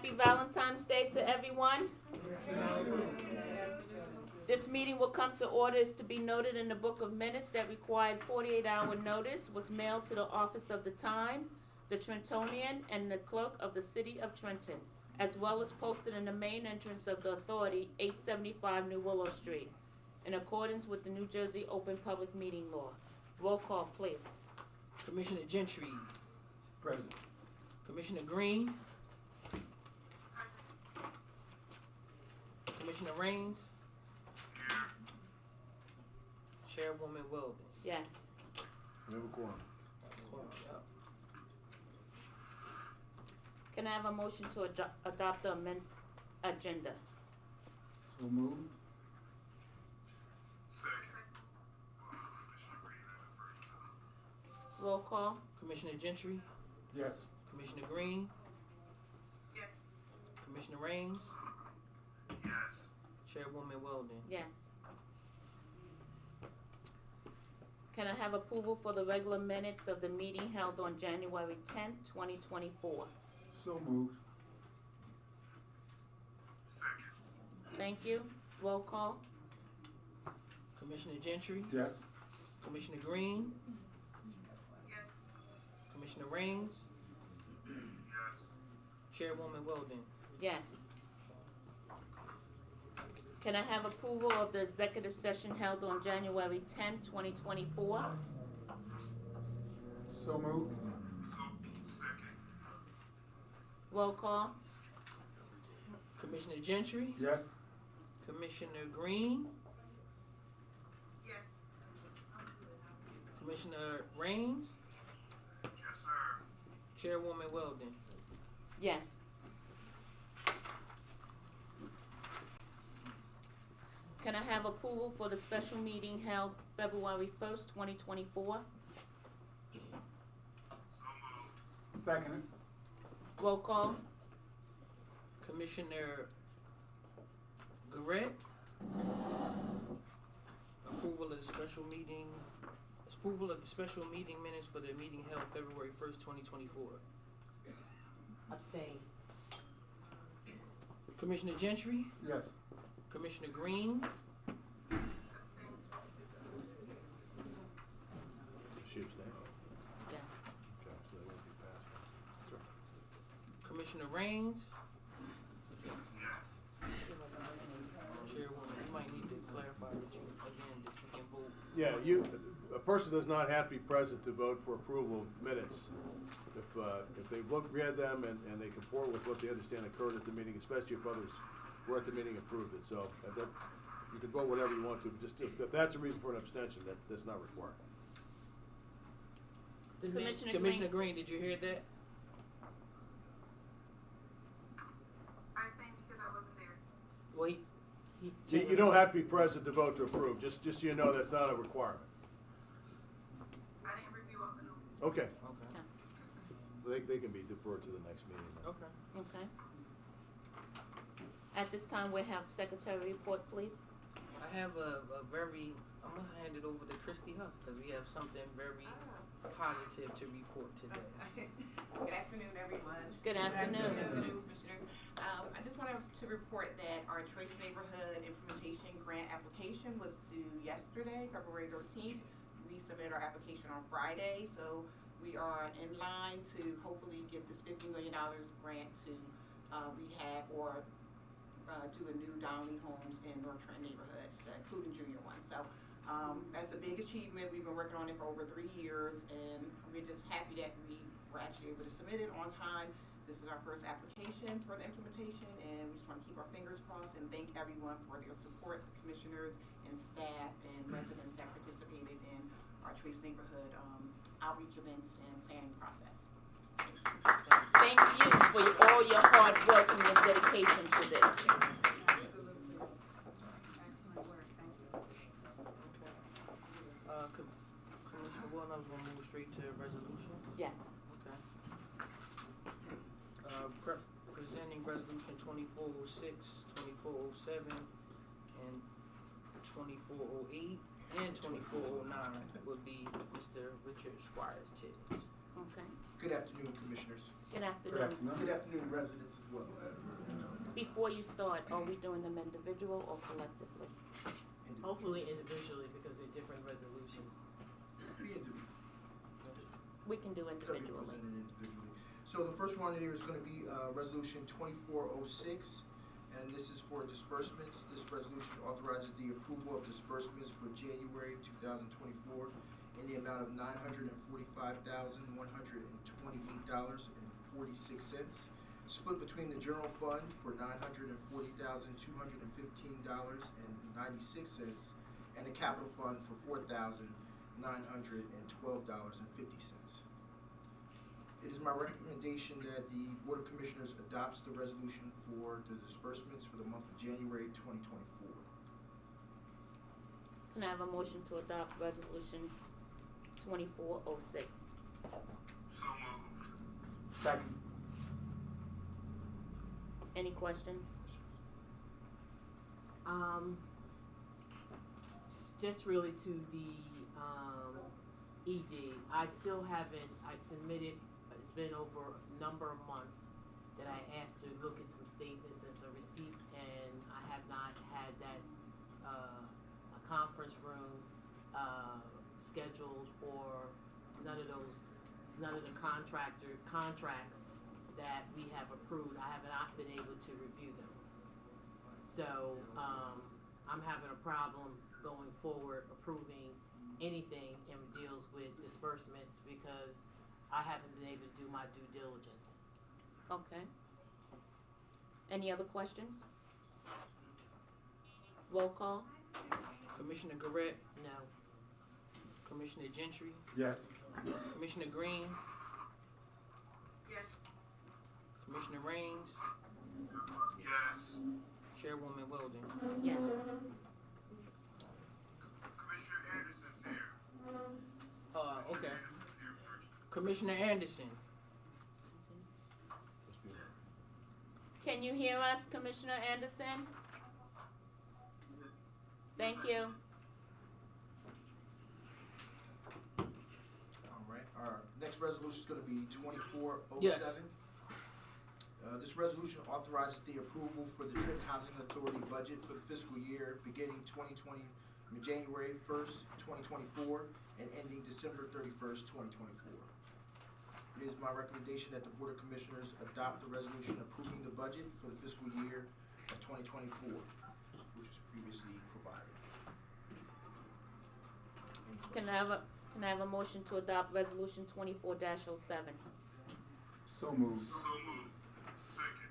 Happy Valentine's Day to everyone. This meeting will come to order is to be noted in the book of minutes that required 48-hour notice was mailed to the office of the Time, the Trentonian, and the clerk of the city of Trenton, as well as posted in the main entrance of the authority, 875 New Willow Street, in accordance with the New Jersey Open Public Meeting Law. Roll call, please. Commissioner Gentry. Present. Commissioner Green. Commissioner Raines. Chairwoman Weldon. Yes. We have a quorum. Yep. Can I have a motion to adopt the agenda? So moved. Roll call. Commissioner Gentry. Yes. Commissioner Green. Yes. Commissioner Raines. Yes. Chairwoman Weldon. Yes. Can I have approval for the regular minutes of the meeting held on January 10th, 2024? So moved. Thank you. Roll call. Commissioner Gentry. Yes. Commissioner Green. Yes. Commissioner Raines. Yes. Chairwoman Weldon. Yes. Can I have approval of the executive session held on January 10th, 2024? So moved. Roll call. Commissioner Gentry. Yes. Commissioner Green. Yes. Commissioner Raines. Yes, sir. Chairwoman Weldon. Yes. Can I have approval for the special meeting held February 1st, 2024? Second. Roll call. Commissioner Garrett. Approval of the special meeting. Approval of the special meeting minutes for the meeting held February 1st, 2024. Abstain. Commissioner Gentry. Yes. Commissioner Green. She abstained. Yes. Okay, so that won't be passed. Sure. Commissioner Raines. Yes. Chairwoman, you might need to clarify that you can vote. Yeah, a person does not have to be present to vote for approval of minutes. If they've read them and they comport with what they understand occurred at the meeting, especially if others were at the meeting approved it. So you can vote whatever you want to, but just if that's a reason for an abstention, that's not required. Commissioner Green, did you hear that? I abstained because I wasn't there. Well, You don't have to be present to vote to approve, just so you know that's not a requirement. I didn't review all the notes. Okay, okay. they can be deferred to the next meeting. Okay. Okay. At this time, we have secretary report, please. I have I'm going to hand it over to Christy Huff because we have something very positive to report today. Good afternoon, everyone. Good afternoon. Commissioners. I just wanted to report that our Trace Neighborhood Implementation Grant application was due yesterday, February 13th. We submitted our application on Friday, so we are in line to hopefully get this $50 million grant to rehab or do a new Downey homes in North Trenton neighborhoods, including junior ones. So that's a big achievement. We've been working on it for over 3 years, and we're just happy that we were actually able to submit it on time. This is our first application for the implementation, and we just want to keep our fingers crossed and thank everyone for their support, the commissioners and staff and residents that participated in our Trace Neighborhood outreach events and planning process. Thank you for all your hard work and your dedication to this. Absolutely. Excellent work. Thank you. Commissioner Wilson, I was going to move straight to resolutions. Yes. Okay. Presenting resolution 2406, 2407, and 2408, and 2409 would be Mr. Richard Squires Tibbs. Okay. Good afternoon, Commissioners. Good afternoon. Good afternoon, residents as well. Before you start, are we doing them individual or collectively? Hopefully individually, because they're different resolutions. Be individual. We can do Could be individually. presented individually. So the first one here is going to be Resolution 2406, and this is for disbursements. This resolution authorizes the approval of disbursements for January 2024 in the amount of $945,128.46, split between the general fund for $940,215.96 and the capital fund for $4,912.50. It is my recommendation that the Board of Commissioners adopts the resolution for the disbursements for the month of January 2024. Can I have a motion to adopt resolution 2406? So moved. Second. Any questions? Just really to the ED. I still haven't. I submitted. It's been over a number of months that I asked to look at some statements and some receipts, and I have not had that a conference room scheduled or none of those. None of the contracts that we have approved. I have not been able to review them. So I'm having a problem going forward approving anything in deals with disbursements because I haven't been able to do my due diligence. Okay. Any other questions? Roll call? Commissioner Garrett, No. Commissioner Gentry, Yes. Commissioner Green, Yes. Commissioner Raines, Yes. Chairwoman Weldon. Yes. Commissioner Anderson's here. Okay. Anderson's here first. Commissioner Anderson. Must be right. Can you hear us, Commissioner Anderson? Thank you. All right. Our next resolution is going to be 2407. Yes. This resolution authorizes the approval for the Trenton Housing Authority budget for the fiscal year beginning January 1st, 2024 and ending December 31st, 2024. It is my recommendation that the Board of Commissioners adopt the resolution approving the budget for the fiscal year of 2024, which was previously provided. Any Can I have a motion to adopt resolution 24-07? So moved. So moved. Second.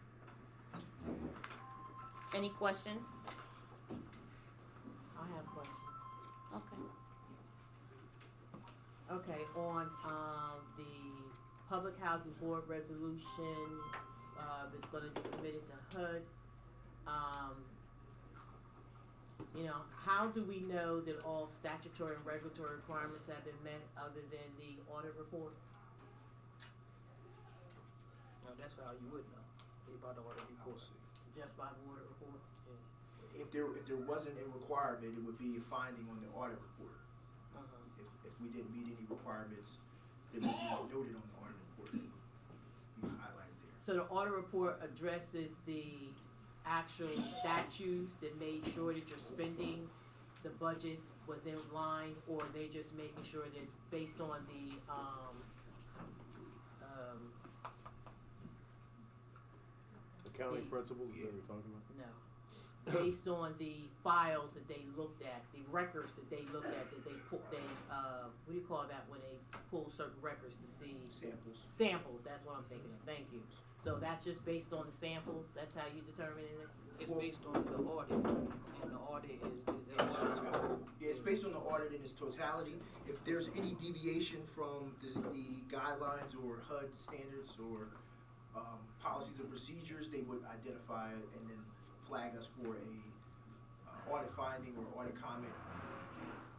Any questions? I have questions. Okay. Okay, on the Public Housing Board resolution that's going to be submitted to HUD, how do we know that all statutory and regulatory requirements have been met other than the audit report? No, that's how you would know about the audit report. Just by the audit report? Yeah. If there wasn't a requirement, it would be a finding on the audit report. Uh-huh. If we didn't meet any requirements, they would be noted on the audit report. Be highlighted there. So the audit report addresses the actual statutes that made sure that you're spending the budget was in line, or they just making sure that based on the Accounting The- principles, is that what we're talking about? no, based on the files that they looked at, the records that they looked at, that they put, what do you call that when they pull certain records to see? Samples. Samples, that's what I'm thinking of, thank you. So that's just based on the samples, that's how you determine it? It's based on the audit, and the audit is the audit. Yeah, it's based on the audit in its totality. If there's any deviation from the guidelines or HUD standards or policies and procedures, they would identify it and then flag us for a audit finding or audit comment.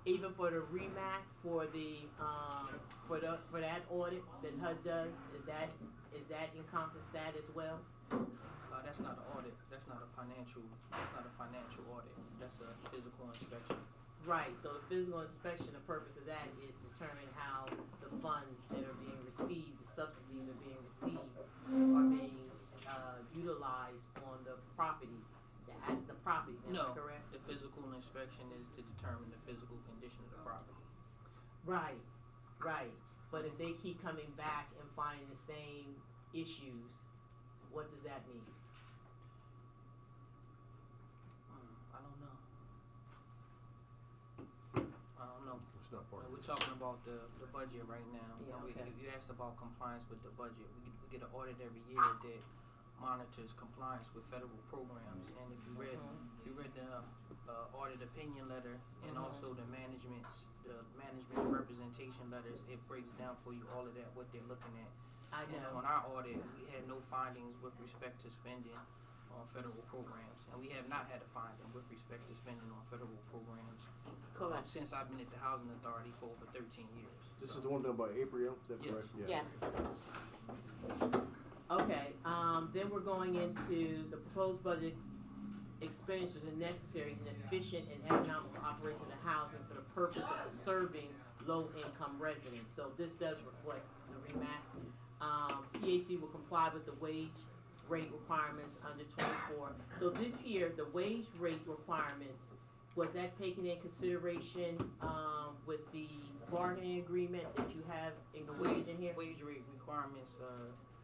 Even for the REMAC, for the, for that audit that HUD does, is that encompass that as well? That's not an audit, that's not a financial audit, that's a physical inspection. Right, so the physical inspection, the purpose of that is to determine how the funds that are being received, the subsidies are being received, are being, utilized on the properties, the properties, am I No, correct? the physical inspection is to determine the physical condition of the property. Right, right, but if they keep coming back and finding the same issues, what does that mean? I don't know. I don't know. It's not part of We're it. talking about the budget right now. Yeah, And okay. you asked about compliance with the budget. We get an audit every year that monitors compliance with federal programs. And if you read the audit opinion letter and also the management's representation letters, it breaks down for you all of that, what they're looking at. I And know, on our audit, we had no findings with respect to spending on federal programs, and we have not had a finding with respect to spending on federal programs correct, since I've been at the Housing Authority for over 13 years. This So, is the one done by April, is that Yes. correct? Yeah. yes. Okay, then we're going into the proposed budget expenditures are necessary and efficient and economical operation of housing for the purpose of serving low-income residents. So this does reflect the REMAC. PhD will comply with the wage rate requirements under 24. So this year, the wage rate requirements, was that taken in consideration, with the bargaining agreement that you have included in here? wage rate requirements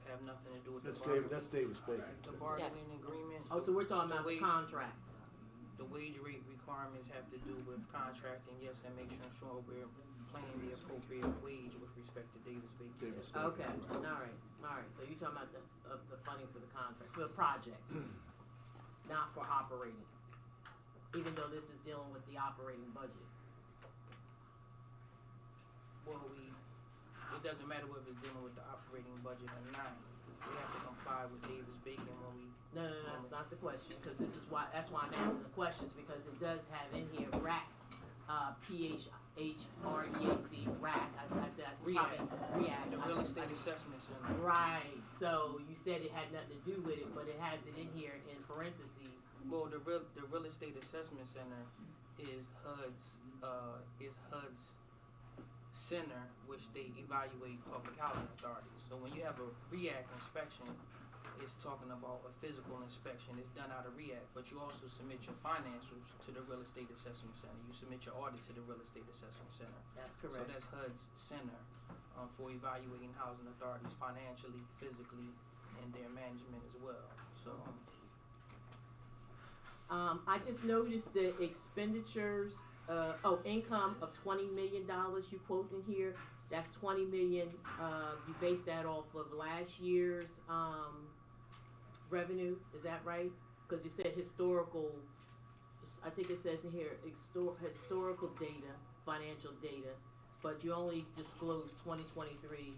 have nothing to do with That's the David, bargaining. that's David Bacon. The bargaining agreement. Oh, so we're talking about the wage- contracts. The wage rate requirements have to do with contracting, yes, and making sure we're paying the appropriate wage with respect to Davis Bacon. Davis Yes. Bacon. Okay, alright, so you're talking about the funding for the contract, for the projects, not for operating, even though this is dealing with the operating budget. Well, it doesn't matter whether it's dealing with the operating budget or not. We have to comply with Davis Bacon when we, No, that's not the question, cause that's why I'm asking the questions, because it does have in here RAC, PHHREAC, RAC, I said, REAC. REAC. the real estate assessment center. Right, so you said it had nothing to do with it, but it has it in here in parentheses. Well, the real estate assessment center is HUD's center, which they evaluate public housing authorities. So when you have a REAC inspection, it's talking about a physical inspection. It's done out of REAC, but you also submit your financials to the real estate assessment center. You submit your audit to the real estate assessment center. That's So correct. that's HUD's center for evaluating housing authorities financially, physically, and their management as well. So. I just noticed the expenditures, income of $20 million you quote in here. That's 20 million, you base that off of last year's, revenue, is that right? Cause you said historical, I think it says in here, historical data, financial data, but you only disclosed 2023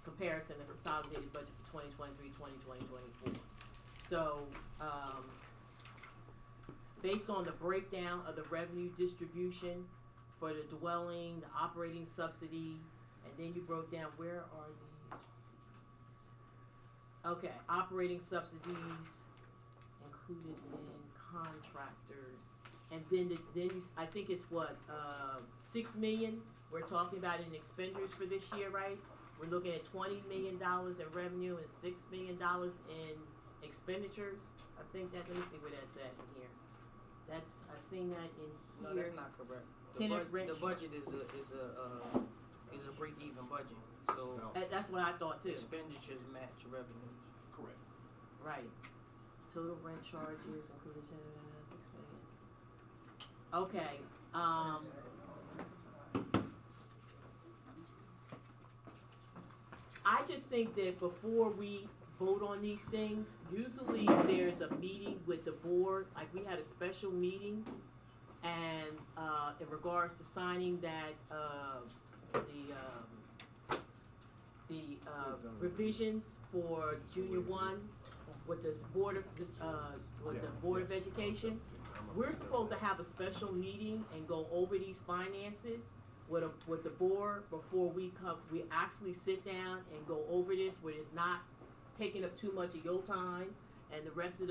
comparison of consolidated budget for 2023, 2024. So, based on the breakdown of the revenue distribution for the dwelling, the operating subsidy, and then you broke down, where are these? Okay, operating subsidies included in contractors, and then I think it's what, 6 million, we're talking about in expenditures for this year, right? We're looking at $20 million in revenue and $6 million in expenditures. I think that, let me see where that's at in here. I seen that in No, here. that's not correct. Tenant rent The budget is a break-even budget, so That's what I thought too. expenditures match revenues. Correct. Right. Total rent charges, including 6 million. Okay, I just think that before we vote on these things, usually there's a meeting with the board, like we had a special meeting, and, in regards to signing that, revisions for junior one with the board of, education. We're supposed to have a special meeting and go over these finances with the board before we actually sit down and go over this, where it's not taking up too much of your time and the rest of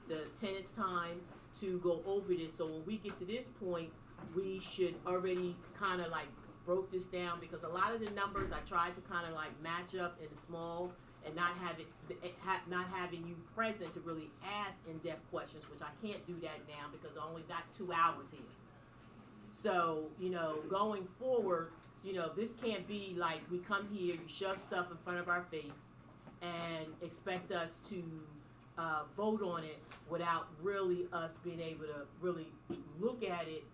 the tenants time to go over this. So when we get to this point, we should already kind of like broke this down, because a lot of the numbers I tried to kind of like match up in the small and not have it, not having you present to really ask in-depth questions, which I can't do that now because I only got 2 hours here. So, you know, going forward, you know, this can't be like we come here, you shove stuff in front of our face and expect us to vote on it without really us being able to really look at it.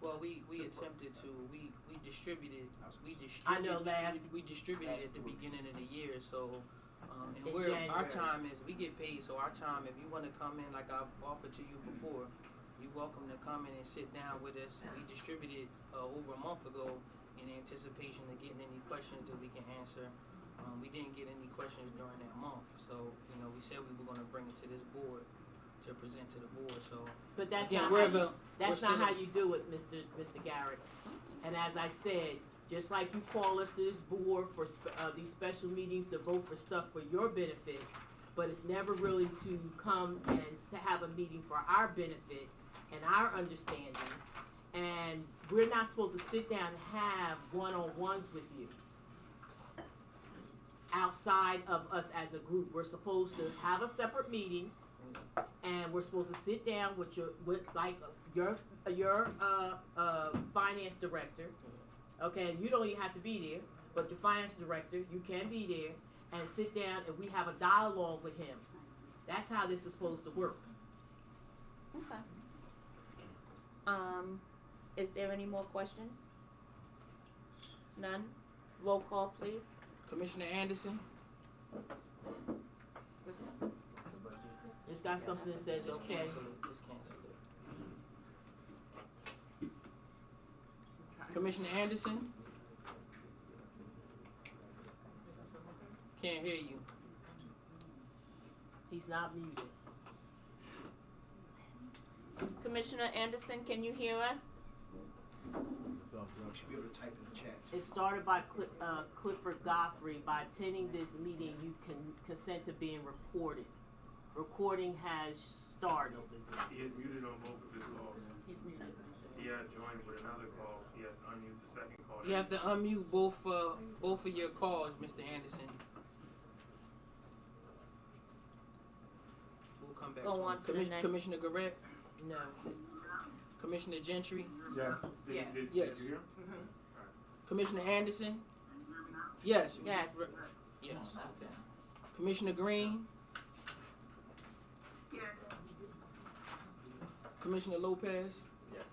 Well, we attempted to, we distributed, I know we distributed at the beginning of the year, so, and In where our January. time is, we get paid, so our time, if you wanna come in, like I've offered to you before, you're welcome to come in and sit down with us. We distributed, over a month ago in anticipation of getting any questions that we can answer. We didn't get any questions during that month, so, you know, we said we were gonna bring it to this board to present to the board, so. But that's Again, not we're how you, avail- that's we're not still how you do it, Mr. Garrett. And as I said, just like you call us to this board for these special meetings to vote for stuff for your benefit, but it's never really to come and to have a meeting for our benefit and our understanding. And we're not supposed to sit down and have one-on-ones with you outside of us as a group. We're supposed to have a separate meeting, and we're supposed to sit down with your finance director. Okay, you don't even have to be there, but your finance director, you can be there and sit down and we have a dialogue with him. That's how this is supposed to work. Okay. Is there any more questions? None? Roll call, please. Commissioner Anderson? It's got something that says, Just okay. cancel it, just cancel it. Commissioner Anderson? Can't hear you. He's not muted. Commissioner Anderson, can you hear us? Thumbs You up. should be able to type in the chat. It started by Clifford Godfrey. By attending this meeting, you can consent to being recorded. Recording has started. He is muted on both of his calls. He's muted. He had joined with another call. He has to unmute the second call. You have to unmute both of your calls, Mr. Anderson. We'll come back Go to on him. to the next. Commissioner Garrett? No. Commissioner Gentry? Yes. Yeah. Did Yes. you hear? Commissioner Anderson? Yes. Yes. Yes, okay. Commissioner Green? Yes. Commissioner Lopez? Yes.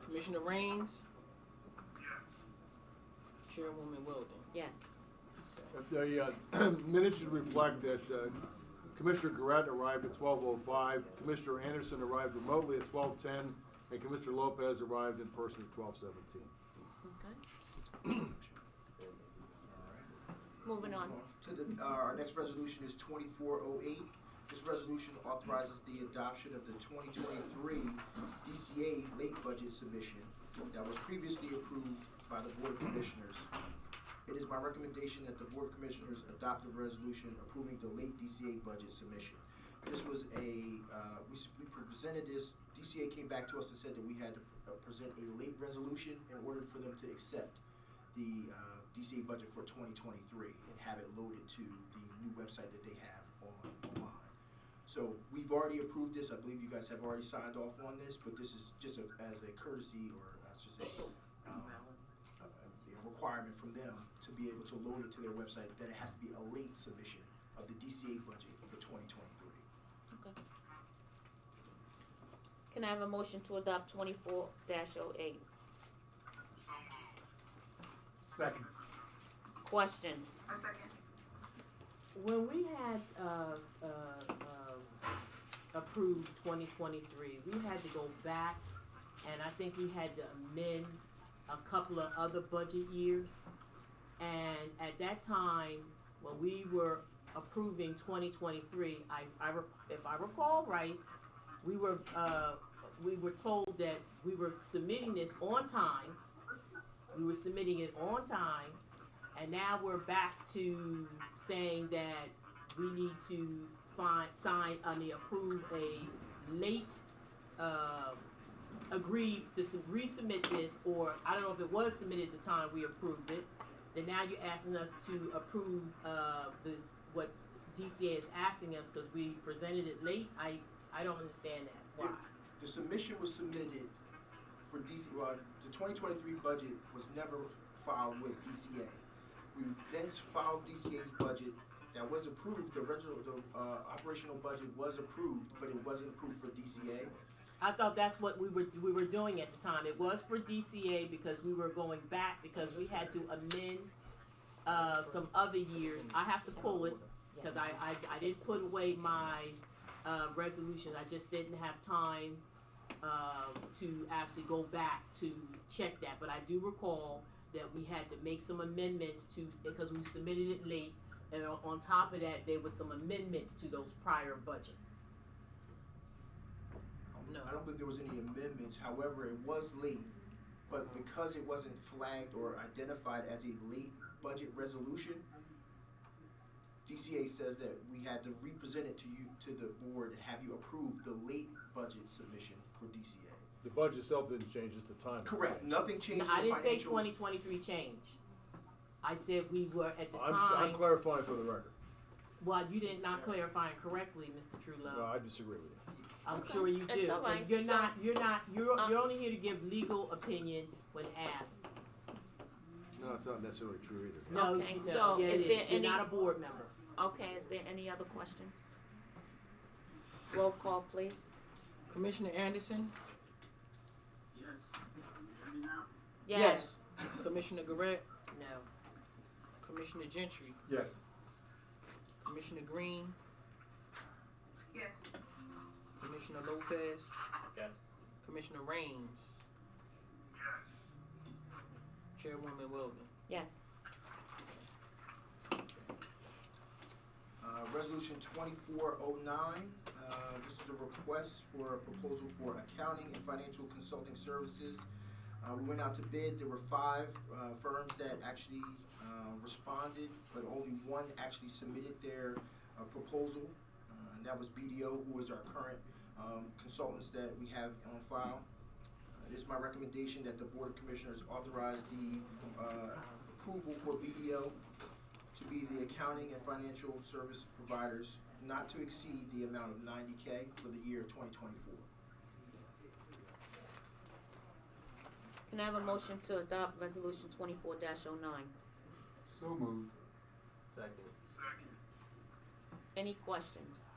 Commissioner Raines? Chairwoman Weldon? Yes. The minutes should reflect that Commissioner Garrett arrived at 12:05, Commissioner Anderson arrived remotely at 12:10, and Commissioner Lopez arrived in person at 12:17. Okay. Moving on. To the, our next resolution is 2408. This resolution authorizes the adoption of the 2023 DCA late budget submission that was previously approved by the Board of Commissioners. It is my recommendation that the Board of Commissioners adopt a resolution approving the late DCA budget submission. This was we presented this, DCA came back to us and said that we had to present a late resolution in order for them to accept the DCA budget for 2023 and have it loaded to the new website that they have online. So we've already approved this. I believe you guys have already signed off on this, but this is just as a courtesy, or I should say, a requirement from them to be able to load it to their website, that it has to be a late submission of the DCA budget for 2023. Okay. Can I have a motion to adopt 24-08? Second. Questions? A second. When we had approved 2023, we had to go back, and I think we had to amend a couple of other budget years. And at that time, when we were approving 2023, if I recall right, we were told that we were submitting this on time. We were submitting it on time, and now we're back to saying that we need to approve a late, agreed to resubmit this, or I don't know if it was submitted at the time we approved it. Then now you're asking us to approve, this, what DCA is asking us, cause we presented it late. I don't understand that. Why? The submission was submitted for DC, the 2023 budget was never filed with DCA. We then filed DCA's budget that was approved, the operational budget was approved, but it wasn't approved for DCA. I thought that's what we were doing at the time. It was for DCA because we were going back because we had to amend some other years. I have to pull it because I didn't put away my resolution. I just didn't have time to actually go back to check that. But I do recall that we had to make some amendments to, because we submitted it late, and on top of that, there was some amendments to those prior budgets. No. I don't think there was any amendments, however, it was late, but because it wasn't flagged or identified as a late budget resolution, DCA says that we had to represent it to you, to the board, and have you approve the late budget submission for DCA. The budget itself didn't change, just the time. Correct, nothing changed in I the didn't say financials. 2023 change. I said we were at the I'm time. clarifying for the record. Well, you did not clarify it correctly, Mr. Truelove. No, I disagree with you. I'm Okay. sure you do. It's all But right. you're So- not. You're only here to give legal opinion when asked. No, it's not necessarily true either. No, Okay, no, so yeah, is it there is. You're any- not a board member. Okay, is there any other questions? Roll call, please. Commissioner Anderson? Yes. Commissioner Garrett? No. Commissioner Gentry? Yes. Commissioner Green? Yes. Commissioner Lopez? Yes. Commissioner Raines? Chairwoman Weldon? Yes. Resolution 2409, this is a request for a proposal for accounting and financial consulting services. We went out to bid, there were 5 firms that actually responded, but only one actually submitted their proposal, and that was BDO, who is our current consultants that we have on file. It is my recommendation that the Board of Commissioners authorize the approval for BDO to be the accounting and financial service providers not to exceed the amount of $90K for the year 2024. Can I have a motion to adopt resolution 24-09? So moved. Second. Any questions?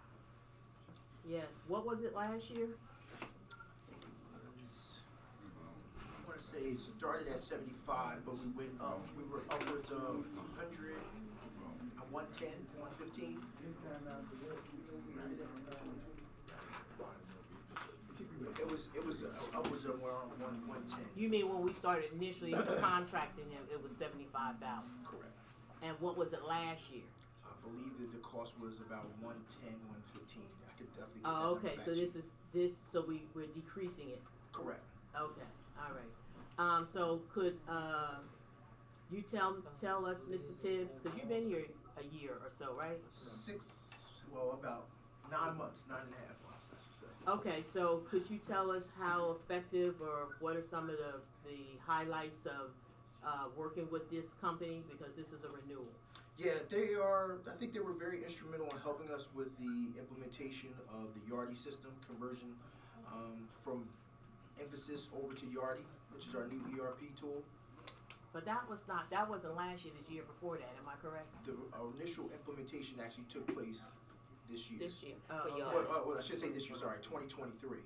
Yes. What was it last year? I want to say it started at 75, but we went up. We were upwards of 100, 110, 115. It was upwards of around 110. You mean when we started initially contracting him, it was 75,000. Correct. And what was it last year? I believe that the cost was about 110, 115. I could definitely get that Oh, number okay. back So to this you. is this. So we're decreasing it. Correct. Okay. All right. So could you tell us, Mr. Tibbs, because you've been here a year or so, right? About 9 months, 9.5 months, I should say. Okay. So could you tell us how effective, or what are some of the highlights of working with this company, because this is a renewal? Yeah, they are. I think they were very instrumental in helping us with the implementation of the Yardi system conversion from Emphasis over to Yardi, which is our new ERP tool. But that wasn't last year. The year before that. Am I correct? The initial implementation actually took place this year. This year Oh, for okay. y'all. Well, I should say this year. Sorry, 2023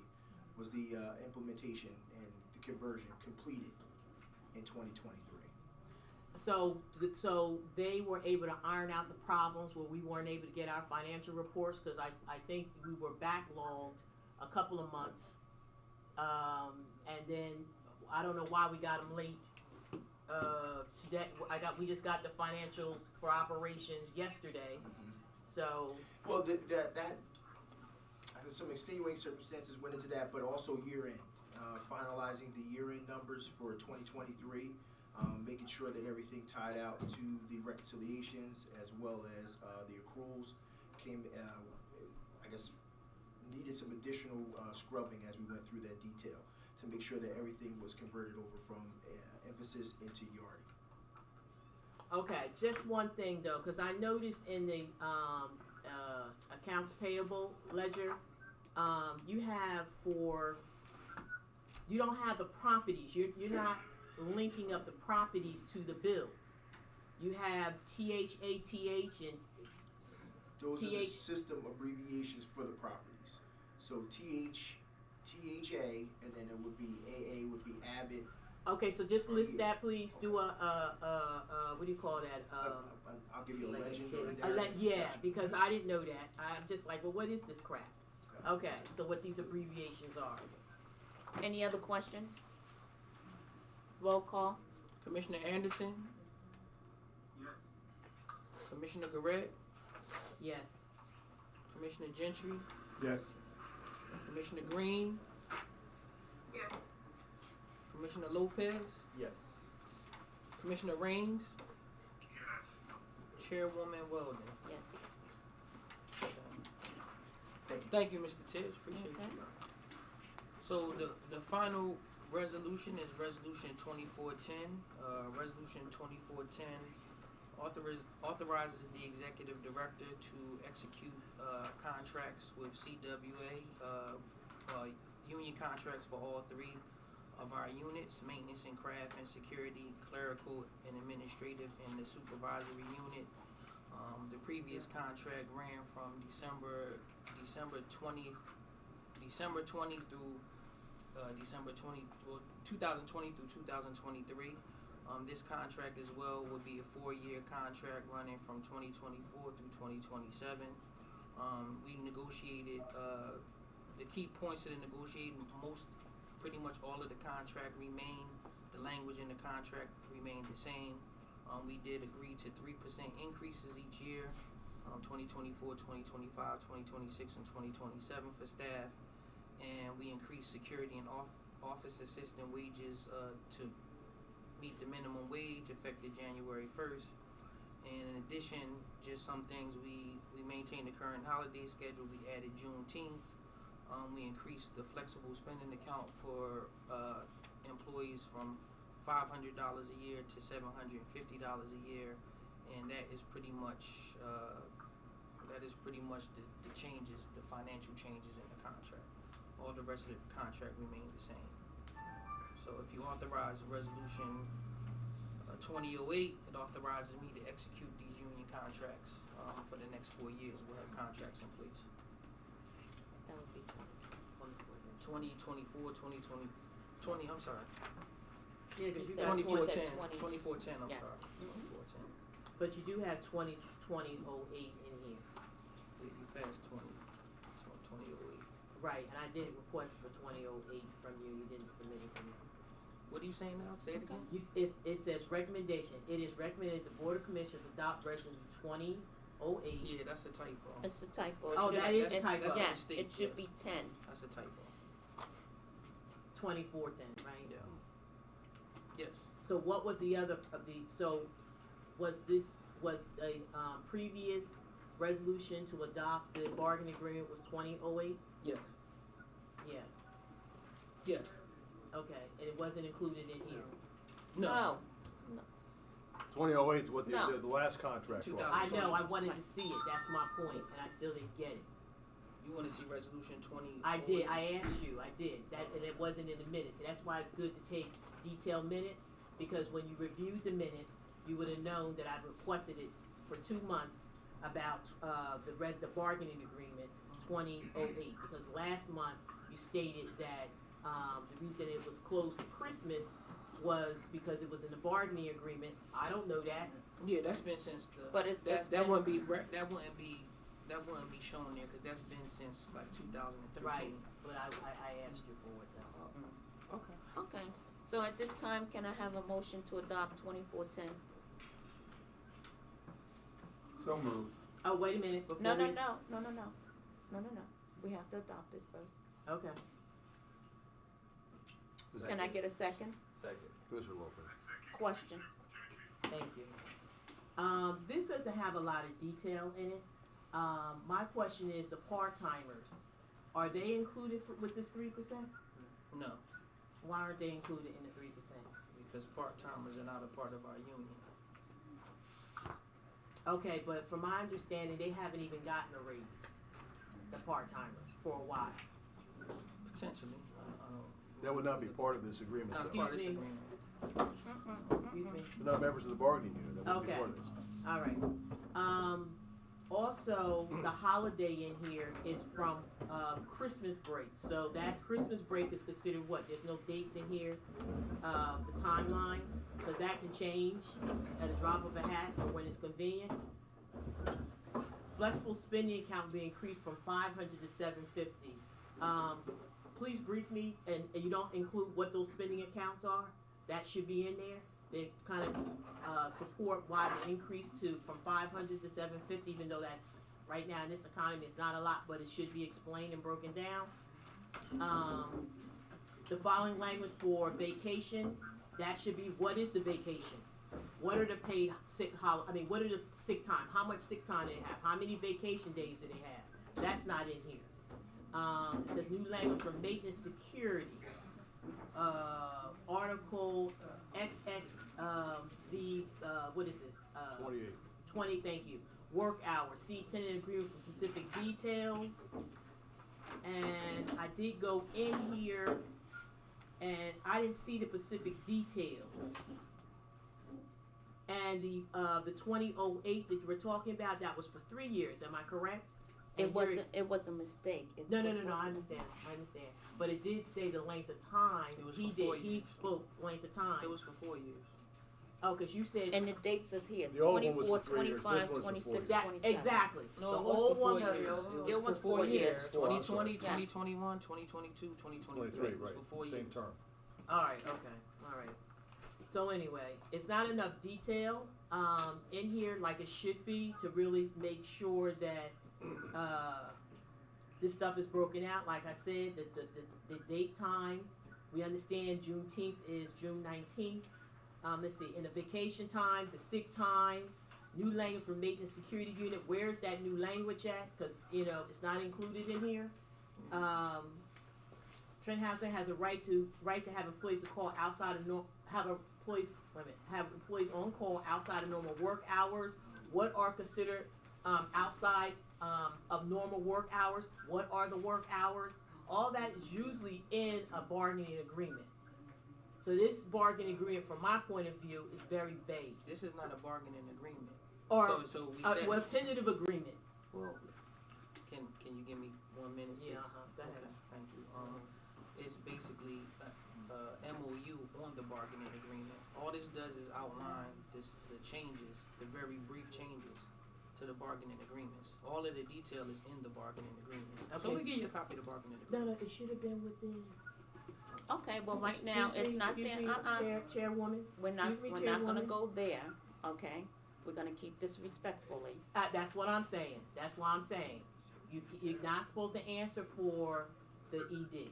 was the implementation and the conversion completed in 2023. So they were able to iron out the problems where we weren't able to get our financial reports, because I think we were backlogged a couple of months, and then I don't know why we got them late. Today we just got the financials for operations yesterday, so Well, that some extenuating circumstances went into that, but also year end, finalizing the year end numbers for 2023. Making sure that everything tied out to the reconciliations as well as the accruals came, I guess, needed some additional scrubbing as we went through that detail to make sure that everything was converted over from emphasis into Yardi. Okay, just one thing though, because I noticed in the accounts payable ledger, you don't have the properties. You're not linking up the properties to the bills. You have THATH and Those are the TH system abbreviations for the properties. So THA, and then it would be AA would be Abbott. Okay, so just list that, please. Do a what do you call that? I'll give you a like a legend. kid. or a Yeah, narrative. because I didn't know that. I'm just like, well, what is this crap? Okay, so what these abbreviations are? Any other questions? Roll call. Commissioner Anderson, Yes. Commissioner Garrett, Yes. Commissioner Gentry, Yes. Commissioner Green, Yes. Commissioner Lopez, Yes. Commissioner Raines, Chairwoman Weldon. Yes. Thank you. Thank you, Mr. Tibbs. Appreciate Okay. you. So the final resolution is Resolution 2410. Resolution 2410 authorizes the executive director to execute contracts with CWA, union contracts for all three of our units: maintenance and craft and security, clerical and administrative, and the supervisory unit. The previous contract ran from December 20 through December 2020 through 2023. This contract as well would be a 4-year contract running from 2024 through 2027. We negotiated the key points to the negotiating. Pretty much all of the contract remained. The language in the contract remained the same. We did agree to 3% increases each year, 2024, 2025, 2026, and 2027 for staff. And we increased security and office assistant wages to meet the minimum wage effective January 1st. And in addition, just some things, we maintained the current holiday schedule. We added Juneteenth. We increased the flexible spending account for employees from $500 a year to $750 a year, and that is pretty much the changes, the financial changes in the contract. All the rest of the contract remained the same. So if you authorize resolution 2008, it authorizes me to execute these union contracts for the next 4 years. We'll have contracts in place. That would be 2024, 2020, I'm sorry. Yeah, because you said got 2410, 20. 2410, I'm Yes. sorry. 2410. but you do have 2008 in here. You passed 2008. Right, and I did request for 2008 from you. You didn't submit it to me. What are you saying now? Say it again. It says recommendation. It is recommended the Board of Commissioners adopt resolution 2008. Yeah, that's a typo. It's a typo. It Oh, should- that is it- typo. That's a Yes, mistake, it should yes. be 10. That's a typo. 2410, right? Yeah. Yes. So what was the other of the? So was a previous resolution to adopt the bargaining agreement was 2008? Yes. Yeah. Yes. Okay, and it wasn't included in here. No. 2008 is what No. the last contract was. 2000. I know. I wanted to see it. That's my point, and I still didn't get it. You want to see resolution 20? I did. I asked you. I did. That, and it wasn't in the minutes. And that's why it's good to take detailed minutes, because when you reviewed the minutes, you would have known that I've requested it for 2 months about the bargaining agreement 2008. Because last month you stated that the reason it was closed for Christmas was because it was in the bargaining agreement. I don't know that. Yeah, that's been since the. But it's that been- wouldn't be shown there because that's been since like 2013. Right. But I asked you for it though. Okay. Okay, so at this time, can I have a motion to adopt 2410? So moved. Oh, wait a minute. Before No. we, We have to adopt it first. Okay. Can I get a second? Second. Commissioner Lopez. Questions? Thank you. This doesn't have a lot of detail in it. My question is the part-timers, are they included with this 3%? No, Why aren't they included in the 3%? because part-timers are not a part of our union. Okay, but from my understanding, they haven't even gotten a raise, the part-timers, for a while. Potentially, I don't. That would not be part of this agreement. Not a though. part of this Excuse me. agreement. Excuse me? They're not members of the bargaining unit. That wouldn't be Okay. part of this. All right. Also, the holiday in here is from Christmas break. So that Christmas break is considered what? There's no dates in here, the timeline, because that can change at a drop of a hat or when it's convenient. Flexible spending account will be increased from 500 to 750. Please brief me, and you don't include what those spending accounts are. That should be in there. They kind of support why the increase from 500 to 750, even though that right now in this economy it's not a lot, but it should be explained and broken down. The following language for vacation, that should be what is the vacation? What are the paid what are the sick time? How much sick time do they have? How many vacation days do they have? That's not in here. It says new language for maintenance security. Article XX, what is this? 28. 20, thank you. Work hours. See tenant agreement for specific details. And I did go in here and I didn't see the specific details. And the 2008 that we're talking about, that was for 3 years, am I correct? And It was a mistake. No, I understand. But it did say the length of time. It was He for 4 did, he years. spoke length of time. It was for 4 years. Oh, cause you said. And the dates is here, The old one was 24, for 3 years. This 25, one's for 26, 4 years. that, 27. exactly. No, The it was old for 4 one- years. It was for 4 years. years. 2020, Yes. 2021, 2022, 2023. It was right. for 4 years. Same term. Alright, okay, alright. So anyway, it's not enough detail, in here like it should be to really make sure that, this stuff is broken out. Like I said, the date time, we understand Juneteenth is June 19th. Let's see, in the vacation time, the sick time, new language for maintenance security unit, where's that new language at? Cause, it's not included in here. Trent Housing has a right to have employees to call outside of have employees on call outside of normal work hours. What are considered outside of normal work hours? What are the work hours? All that is usually in a bargaining agreement. So this bargaining agreement, from my point of view, is very vague. This is not a bargaining agreement. Or so we said. well, tentative agreement. Well, can you give me 1 minute? Chief? Yeah, go ahead. Okay, thank you. It's basically a MOU on the bargaining agreement. All this does is outline the changes, the very brief changes to the bargaining agreements. All of the detail is in the bargaining agreements. So Okay. we give you a copy of the bargaining No, agreement. it should have been with this. Okay, well, right now, it's not there. Chairwoman. We're not Excuse me, gonna Chairwoman. go there, okay? We're gonna keep this respectfully. That's what I'm saying. That's what I'm saying. You're not supposed to answer for the ED.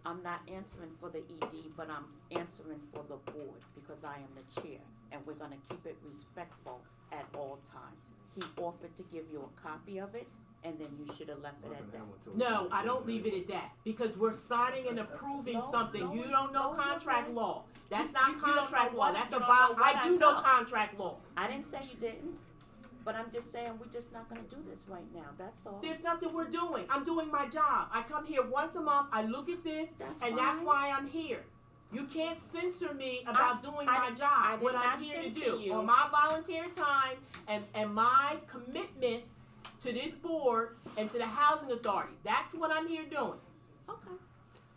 I'm not answering for the ED, but I'm answering for the board because I am the chair, and we're gonna keep it respectful at all times. He offered to give you a copy of it, and then you should have left it at that. No, I don't leave it at that because we're signing and approving No, something. no, you don't know no, contract no, law. That's you not don't know contract law. what- That's you a don't viol. know what I I do know know. contract law. I didn't say you didn't, but I'm just saying we're just not gonna do this right now, that's all. There's nothing we're doing. I'm doing my job. I come here once a month. I look at this, That's and that's fine. why I'm here. You can't censor me about doing my job. I did what I'm not here to censor do you. on my volunteer time and my commitment to this board and to the housing authority. That's what I'm here doing. Okay.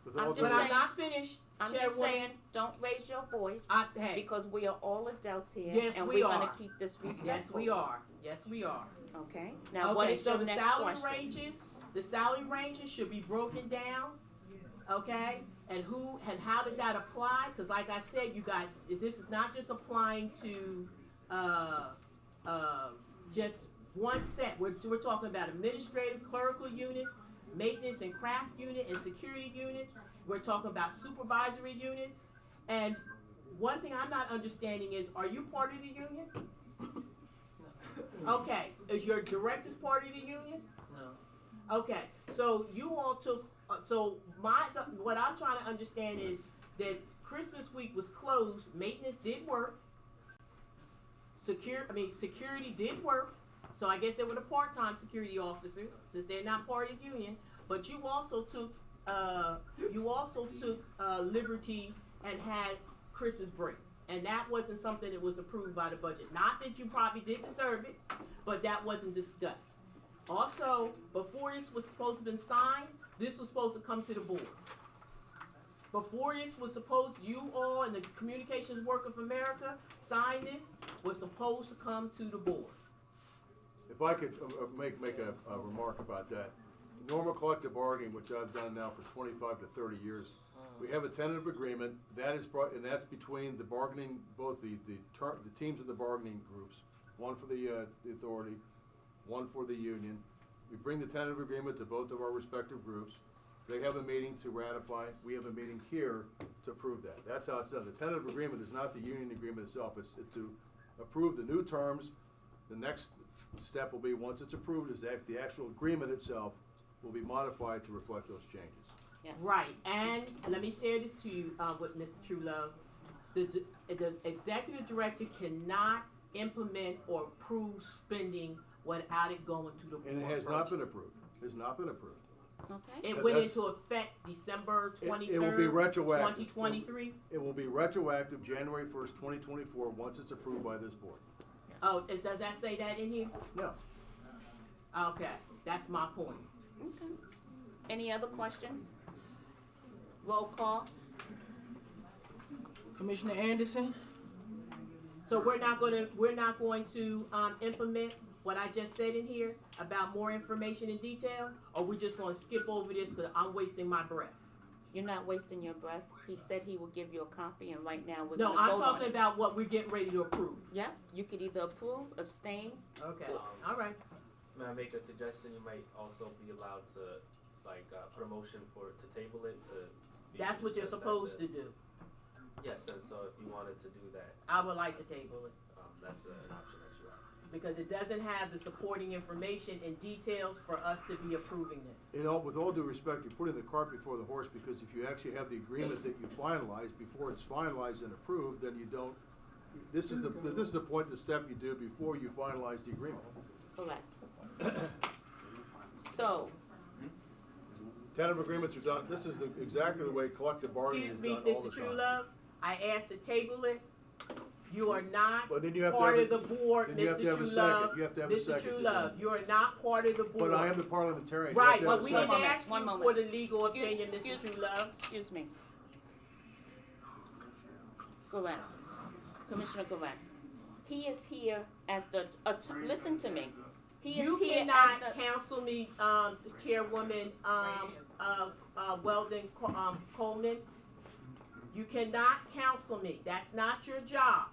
With I'm all just due But I'm saying- not finished, I'm just Chairwoman. saying, don't raise your voice, Hey, because we are all adults here, Yes, and we we're gonna are. keep this respectful. yes, we are. Yes, we are. Okay, now what Okay, is so your the next salary question? ranges, should be broken down, okay? And how does that apply? Because like I said, this is not just applying to, just one set. We're talking about administrative clerical units, maintenance and craft unit, and security units. We're talking about supervisory units. And one thing I'm not understanding is, are you part of the union? Okay, is your directors part of the union? No. Okay, so you all took, what I'm trying to understand is that Christmas week was closed, maintenance did work, security did work, so I guess they were the part-time security officers, since they're not part of the union, but you also took liberty and had Christmas break. And that wasn't something that was approved by the budget. Not that you probably did deserve it, but that wasn't discussed. Also, before this was supposed to have been signed, this was supposed to come to the board. Before this was supposed, you all and the Communications Work of America sign this, was supposed to come to the board. If I could make a remark about that. Normal collective bargaining, which I've done now for 25 to 30 years, we have a tentative agreement that is brought, and that's between the bargaining, both the teams of the bargaining groups, one for the authority, one for the union. We bring the tentative agreement to both of our respective groups. They have a meeting to ratify. We have a meeting here to approve that. That's how it's done. The tentative agreement is not the union agreement itself. It's to approve the new terms. The next step will be, once it's approved, is that the actual agreement itself will be modified to reflect those changes. Yes. Right, and let me share this to you with Mr. Truelove. The executive director cannot implement or approve spending without it going to the board. And it has first. not been approved. It's not been approved. Okay. It That- went that's- into effect December 23rd, It will be retroactive. 2023. It will be retroactive January 1st, 2024, once it's approved by this board. Oh, does that say that in here? No. Okay, that's my point. Okay. Any other questions? Roll call. Commissioner Anderson, So we're not going to implement what I just said in here about more information in detail, or we're just going to skip over this because I'm wasting my breath. You're not wasting your breath. He said he will give you a copy, and right now we're No, gonna I'm vote on talking it. about what we're getting ready to approve. Yep, you could either approve, abstain. Okay, all right. May I make a suggestion? You might also be allowed to, put a motion to table it to. That's what you're supposed to do. Yes, and so if you wanted to do that, I would like to table it that's an option that you have. because it doesn't have the supporting information and details for us to be approving this. With all due respect, you're putting the cart before the horse, because if you actually have the agreement that you finalize before it's finalized and approved, then you don't. This is the point, the step you do before you finalize the agreement. Correct. So, Tentative agreements are done. This is exactly the way collective bargaining is Excuse me, done all the Mr. time. Truelove, I asked to table it. You are not Well, then you have to part have of the board, then you have Mr. to have a second. Truelove. You have to have a Mr. second to Truelove, that. you are not part of the board. But I am the parliamentarian. Right, You have but to we have a didn't second. ask One you moment. for the legal Excuse- opinion, Mr. excuse- Truelove. excuse me. Correct. Commissioner Correct. He is here as the, listen to me. He is You here cannot as the, counsel me, Chairwoman, Weldon, Coleman. You cannot counsel me. That's not your job.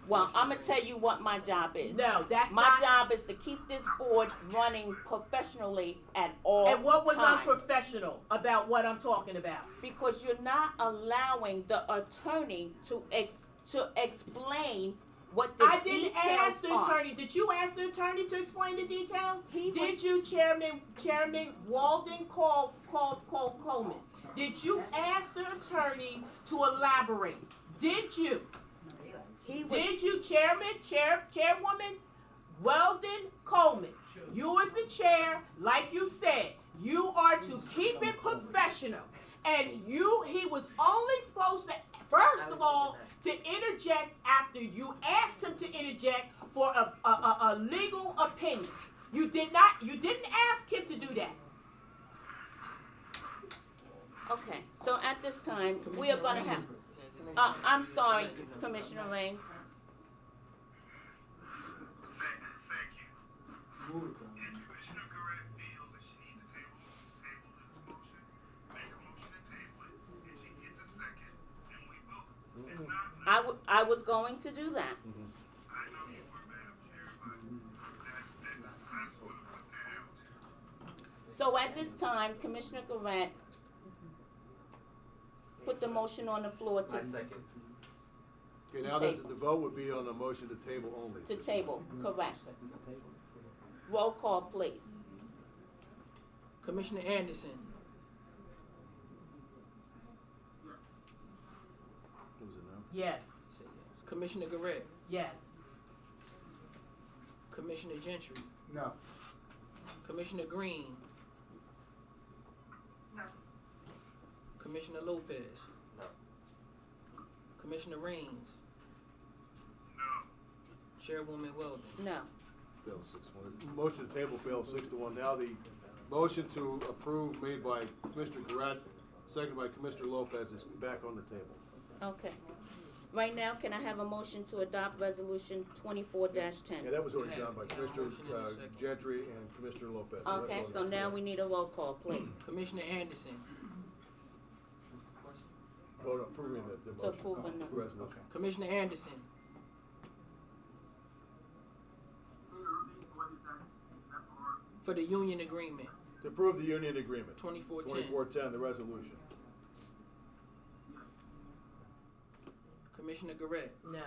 well, I'm gonna tell you what my job is. No, that's My not. job is to keep this board running professionally at all And what was times. unprofessional about what I'm talking about? Because you're not allowing the attorney to explain what the I didn't details ask the are. attorney. Did you ask the attorney to explain the details? He Did was- you, Chairman Walden Coleman? Did you ask the attorney to elaborate? Did you? He was Did you, Chairwoman Weldon Coleman? You as the chair, like you said, you are to keep it professional. And he was only supposed to, first of all, to interject after you asked him to interject for a legal opinion. You didn't ask him to do that. okay. So at this time, we are gonna have. I'm sorry, Commissioner Raines. Thank you. If Commissioner Correct feels that she needs to table this motion, make a motion to table it. If she gets a second, then we vote. If not, I was going to do that. I know you were, Madam Chair, but that's what the house. So at this time, Commissioner Garrett put the motion on the floor to. I second. Okay, now the vote would be on a motion to table only. To table, correct. Roll call, please. Commissioner Anderson, What was it now? Yes. say yes. Commissioner Garrett, Yes. Commissioner Gentry, No. Commissioner Green, No. Commissioner Lopez, No. Commissioner Raines, No. Chairwoman Weldon. No. Failed 6-1. Motion to table fails 6-1. Now the motion to approve made by Commissioner Garrett, seconded by Commissioner Lopez is back on the table. Okay. Right now, can I have a motion to adopt resolution 24-10? Yeah, that was already Yeah, done by yeah, Commissioner motion in a second. Gentry and Commissioner Lopez. that's Okay, all so that- now we need a roll call, please, Commissioner Anderson, Vote approving the to motion. approve a no. Resolution. Commissioner Anderson, Can you repeat what is that part? for the union agreement, To approve the union agreement. 2410. 2410, the resolution. Commissioner Garrett, No.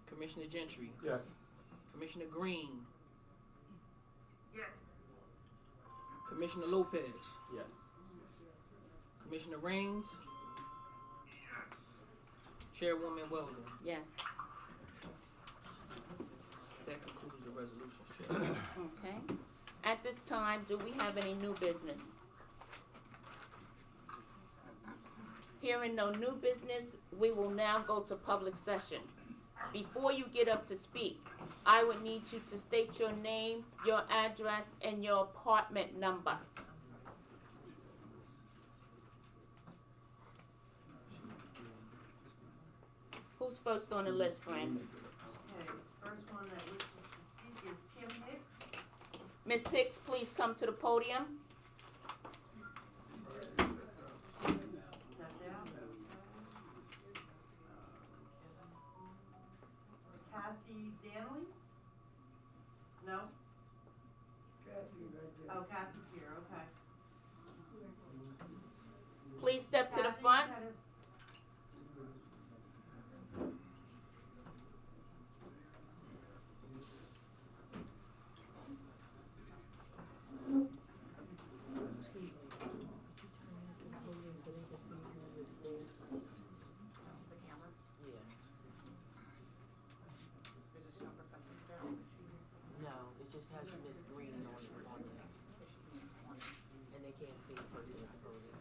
Commissioner Gentry, Yes. Commissioner Green, Yes. Commissioner Lopez, Yes. Commissioner Raines, Yes. Chairwoman Weldon. Yes, That concludes the resolution, Chair. okay. At this time, do we have any new business? Hearing no new business, we will now go to public session. Before you get up to speak, I would need you to state your name, your address, and your apartment number. Who's first on the list, Fran? Okay, first one that wishes to speak is Kim Hicks. Ms. Hicks, please come to the podium. Step down. Kathy Danley? No? Oh, Kathy's here, okay. Please step to the Kathy, front. you gotta- The camera. Yeah. Does it show Professor Darrell? No, it just has Miss Green on there. And they can't see the person at the podium.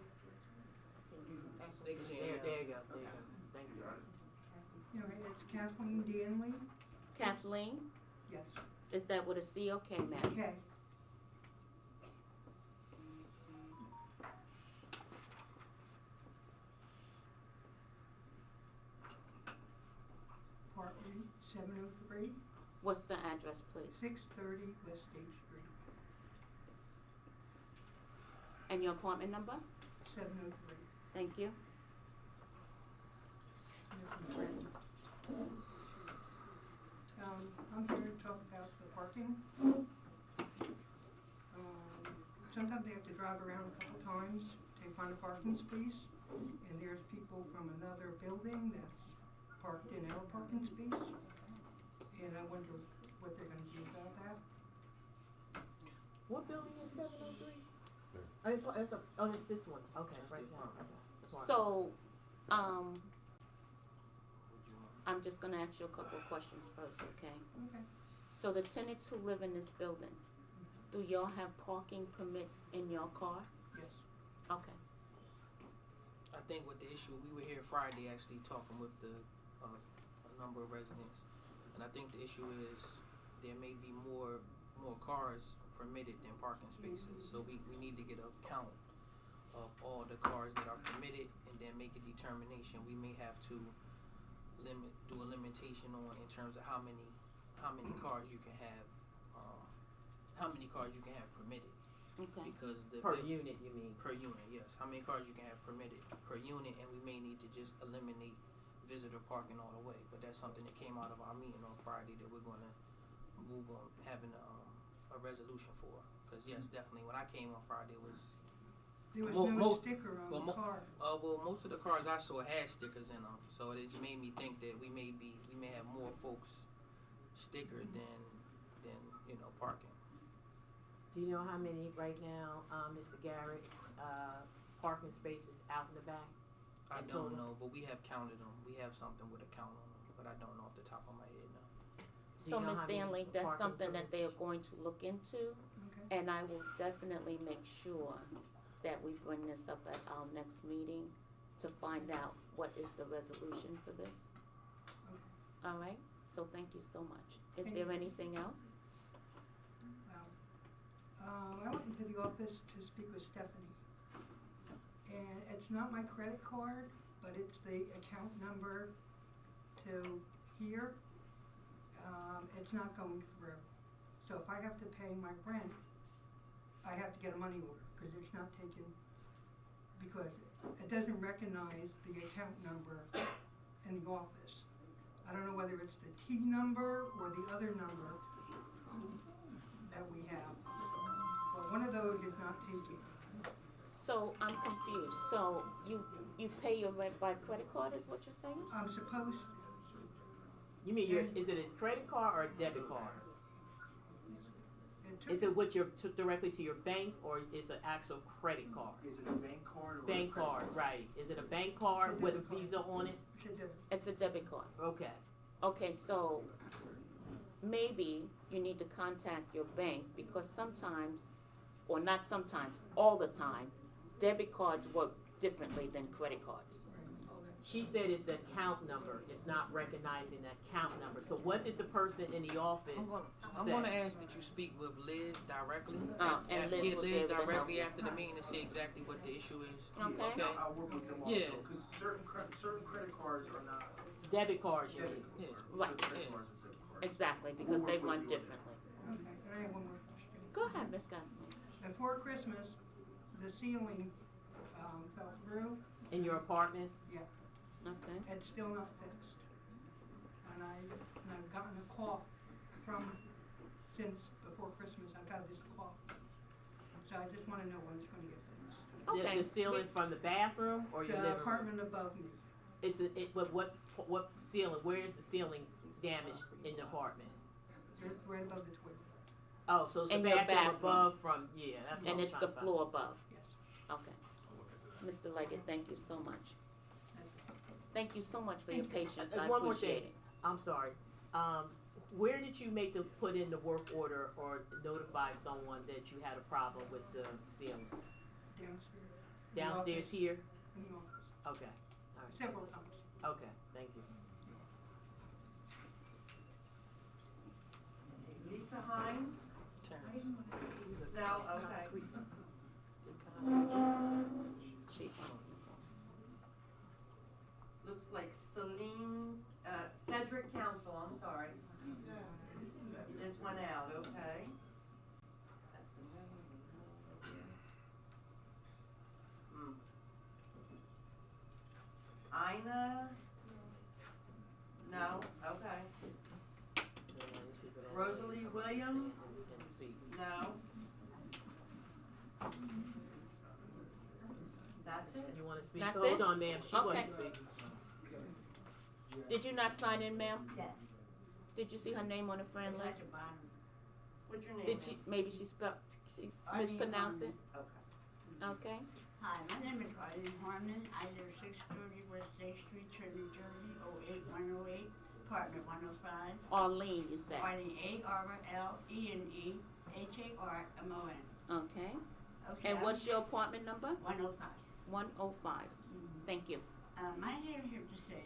They can see There, him now. there you go, there you go. Thank you. All right, it's Kathleen Danley. Kathleen, Yes. is that with a C? Okay, ma'am. Okay. Apartment 703, What's the address, please? 630 West State Street, And your apartment number? 703. Thank you. I'm here to talk about the parking. Sometimes they have to drive around a couple times to find a parking space, and there's people from another building that's parked in our parking space, and I wonder what they're gonna do about that. What building is 703? It's this one. Okay, right down. Okay. So, I'm just gonna ask you a couple of questions first, okay? Okay. So the tenants who live in this building, do y'all have parking permits in your car? Yes. Okay. I think with the issue, we were here Friday actually talking with a number of residents, and I think the issue is there may be more cars permitted than parking spaces. So we need to get a count of all the cars that are permitted and then make a determination. We may have to do a limitation on in terms of how many cars you can have, permitted. Okay. Because the Per unit, you mean? per unit, yes. How many cars you can have permitted per unit, and we may need to just eliminate visitor parking all the way. But that's something that came out of our meeting on Friday that we're going to move on having a resolution for. Because yes, definitely, when I came on Friday, it was There was Mo- no mo- sticker on well, the mo- car. Well, most of the cars I saw had stickers in them, so it just made me think that we may have more folks stickered than parking. Do you know how many right now, Mr. Garrett, parking spaces out in the back? I In don't total? know, but we have counted them. We have something with a count on them, but I don't know off the top of my head now. Do So you know Ms. how many Stanley, that's parking something that they are permits? going to look into, Okay. and I will definitely make sure that we bring this up at our next meeting to find out what is the resolution for this. Okay. All right, so thank you so much. Is Thank there you. anything else? Well, I went into the office to speak with Stephanie. And it's not my credit card, but it's the account number to here. It's not going through. So if I have to pay my rent, I have to get a money order, because it's not taken, because it doesn't recognize the account number in the office. I don't know whether it's the T number or the other number that we have. Well, one of those is not taken. So I'm confused. So you pay your rent by credit card is what you're saying? I'm supposed to. You mean is it a credit card or a debit card? It took- Is it what you're directly to your bank, or is it actual credit card? Is it a bank card or a Bank credit card, right. Is it a bank card It's a with a debit card. Visa on it? It's a debit. It's a debit card. Okay. Okay, so maybe you need to contact your bank, because sometimes, or not sometimes, all the time, debit cards work differently than credit cards. She said it's the account number. It's not recognizing the account number. So what did the person in the office I'm say? gonna ask that you speak with Liz directly. And Liz Get will be Liz able to help directly you. after the meeting and see exactly what the issue is. Okay. Okay. I'll work with them also, Yeah. because certain credit cards are not Debit cards, you debit mean? cards. Yeah. Right. Certain credit Yeah. cards are debit cards. Exactly, because they run differently. Okay, and I have one more question. Go ahead, Ms. Gatlin. Before Christmas, the ceiling, fell through. In your apartment? Yeah, Okay. it's still not fixed. And I've gotten a cough since before Christmas, I've had this cough. So I just wanna know when it's gonna get fixed. Okay. The ceiling from the bathroom or your living The room? apartment above me, What ceiling? Where is the ceiling damaged in the apartment? right above the toilet, Oh, so it's the In your bathroom bathroom. above from that's what I And was it's trying the to find. floor above. yes. Okay. Mr. Leggett, thank you so much. That's- Thank you so much for your patience. I One more appreciate thing. it. I'm sorry. Where did you put in the work order or notify someone that you had a problem with the ceiling? Downstairs. In the Downstairs office- here? In the office, Okay. All right. several times. Okay. Thank you. Lisa Hines? Terrence. No, okay. She, Looks like Celine, Cedric Council, I'm sorry. You just went out, okay. That's another one, Ina? No, okay. Rosalie Williams? And speak. No. That's it. You want to speak? That's Hold it? on, ma'am. She Okay. wasn't speaking. did you not sign in, ma'am? Yes. Did you see her name on the friend list? What's your name? Did she, maybe she mispronounced it? Okay. Okay. Hi, my name is Eileen Harmon. I live 630 West State Street, Trenton, New Jersey, 08108, apartment 105. Arlene, you said. Arlene, ARLENE, HARMON. Okay. Okay. And what's your apartment number? 105. 105. Thank you. I am here to say,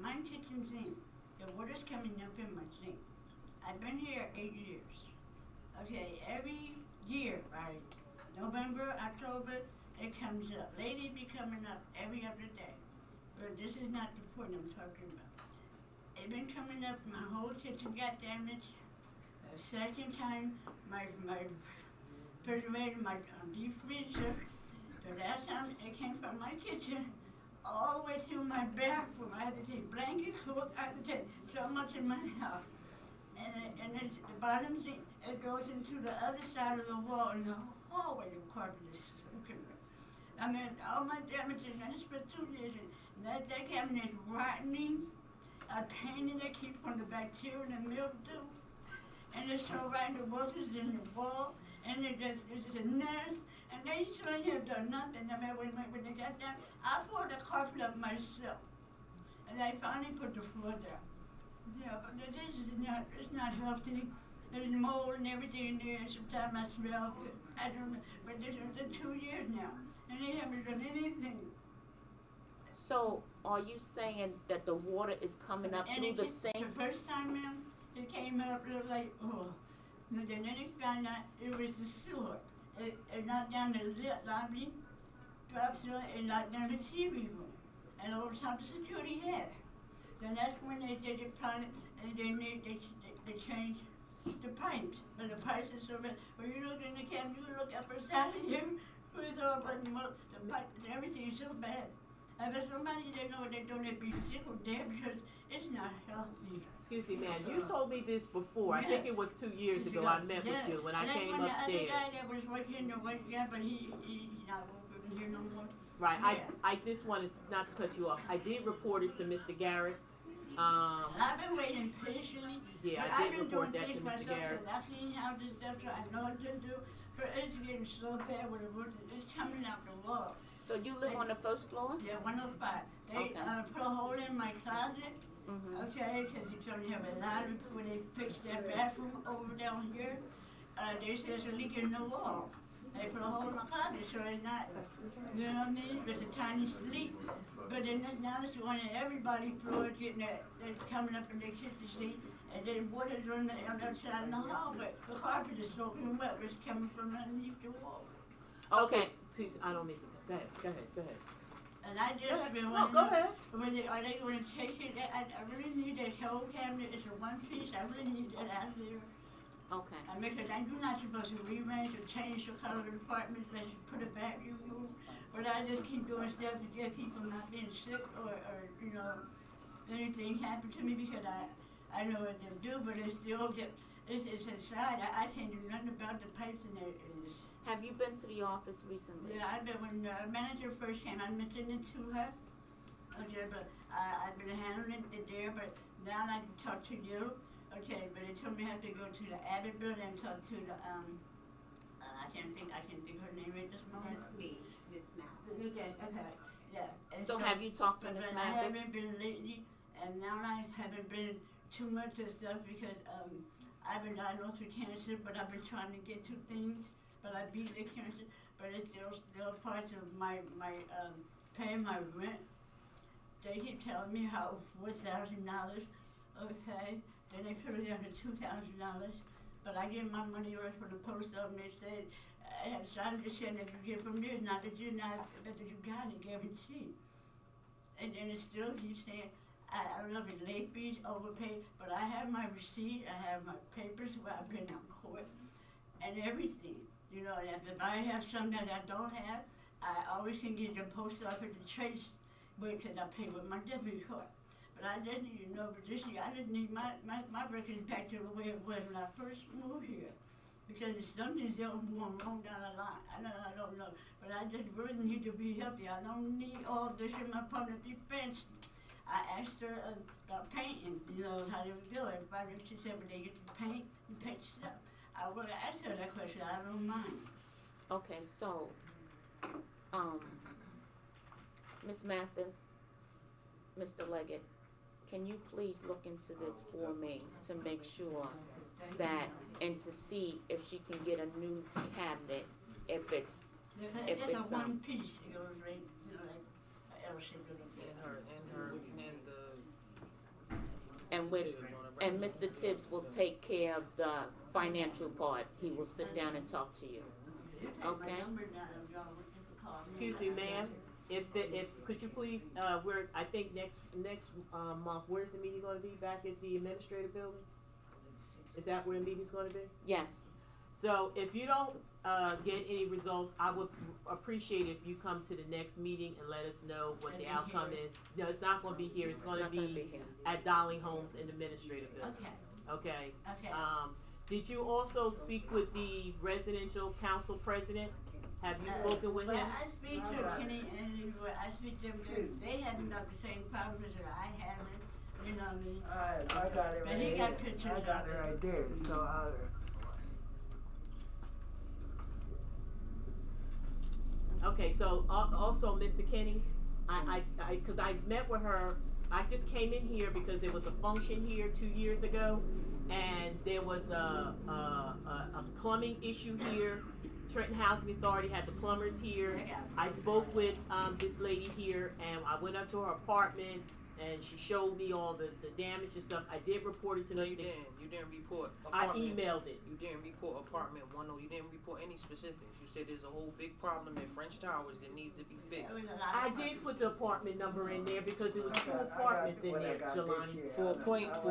my kitchen sink, the water's coming up in my sink. I've been here 8 years. Okay, every year, right? November, October, it comes up. Lately, be coming up every other day. But this is not the point I'm talking about. It's been coming up my whole kitchen got damaged. The second time, my refrigerator, my deep freezer. The last time it came from my kitchen all the way to my bathroom. I had to take blankets, clothes, I had to take so much in my house. And then the bottom thing, it goes into the other side of the wall in the hallway. The carpet is cooking. I mean, all my damages, and it's been 2 years, and that cabinet is rotting. I painted it, keep on the bacteria and the mildew. And it's so right, the waters in the wall, and it's a nest, and they sure have done nothing. I mean, when they got down, I poured the carpet up myself, and I finally put the floor down. Yeah, but this is not, it's not healthy. There's mold and everything in there, and sometimes I smell it. I don't know, but this is in 2 years now, and they haven't done anything. So, are you saying that the water is coming up And through it the came- sink? The first time, ma'am, it came up looked like, oh. But then they found out it was the sewer. It knocked down the lobby, dropped sewer, and knocked down the TV room. And over top the security head. Then that's when they did the pilot, and then they changed the pipes. But the pipes are so bad. When you look in the camera, you look up inside of here, it's all running up, the pipes, everything is so bad. And if somebody didn't know what they're doing, they'd be sick or dead because it's not healthy. Excuse me, ma'am, you told me this before, I think it was 2 years ago, I met with you when I came And upstairs. the other guy that was working the white guy, but he's not working here no more. Right, Yeah. I just wanted, not to cut you off, I did report it to Mr. Garrett. And I've been waiting patiently. Yeah, but I I've did been report doing that to things Mr. myself, Garrett. 'cause I clean houses, stuff, so I know what to do. But it's getting so bad with the roof, it's coming out the wall. So you live on the first floor? Yeah, 105. They Okay. put a hole in my closet. Mm-hmm. Okay, because you only have a ladder before they fix that bathroom over down here. They say it's a leak in the wall. They put a hole in my closet, so it's not, you know what I mean? It's a tiny leak. But then now it's going in everybody's floor, getting that, that's coming up in their kitchen sink, and then water's on the other side of the hall, but the carpet is soaking wet, it's coming from underneath the wall. Okay. Excuse, I don't need to, go ahead. And I just been No, wondering, go ahead. are they gonna take it, I really need that whole cabinet, it's a one piece, I really need that out there. Okay. Because you're not supposed to rearrange or change the color of the apartments, let's put it back, you move. But I just keep doing stuff to get people not being sick or you know, anything happen to me because I know what they do, but it still it's inside. I can't do nothing about the pipes in there. Have you been to the office recently? Yeah, I've been, when the manager first came, I mentioned it to her. Okay, but I've been handling it there, but now I can talk to you. Okay, but they told me I have to go to the Abbott building and talk to the, I can't think her name right this moment. That's me, Miss Mathis. Okay, yeah. And So have you talked to Ms. I Mathis? haven't been lately, and now I haven't been too much of stuff because, I've been diagnosed with cancer, but I've been trying to get to things, but I beat the cancer, but it's still parts of my, paying my rent. They keep telling me how $4,000, okay, then they put it down to $2,000, but I get my money right from the post office, and they said, I have decided to send if you get from there, not that you're not, but that you got it guaranteed. And then it still keeps saying, I don't know if it's late fees, overpaid, but I have my receipt, I have my papers where I've been in court, and everything. You know, and if I have something that I don't have, I always can get the post office to trace, because I pay with my debit card. But I didn't even know, but this year I didn't need my records back to the way it was when I first moved here. Because there's something's going wrong down the line. I don't know, but I just really need to be healthy. I don't need all this in my public defense. I asked her about painting, you know, how they would do it. She said, when they get the paint, you paint stuff. I would have asked her that question, I don't mind. Okay, so, Ms. Mathis, Mr. Leggett, can you please look into this for me to make sure that, and to see if she can get a new cabinet, if it's, if It's it's, a one piece, it goes right, you know, like L-shaped little bit. and with, and Mr. Tibbs will take care of the financial part. He will sit down and talk to you. Okay? My number down, if y'all want to call me. Excuse me, ma'am, could you please, I think next month, where's the meeting gonna be, back at the administrative building? Is that where the meeting's gonna be? Yes. So if you don't, get any results, I would appreciate if you come to the next meeting and let us know what the outcome is. No, it's not gonna be here, it's gonna Not gonna be be here. at Darling Homes in the administrative building. Okay, Okay? okay. Did you also speak with the residential council president? Have you spoken with But him? I speak to Kenny and I speak to them, they haven't got the same problems that I have, you know what I mean? Alright, I got it But right he here. got pictures I got of it it. right there, so Okay, so also, Mr. Kenny, cause I met with her, I just came in here because there was a function here 2 years ago, and there was a plumbing issue here. Trenton Housing Authority had the plumbers here. I spoke with, this lady here, and I went up to her apartment, and she showed me all the damage and stuff. I did report it to No, Mr. you didn't. You didn't report I apartment. emailed it. You didn't report apartment 10. You didn't report any specifics. You said there's a whole big problem in French Towers that needs to be fixed. I did put the apartment number in there because there was two apartments in there, Jelani. For a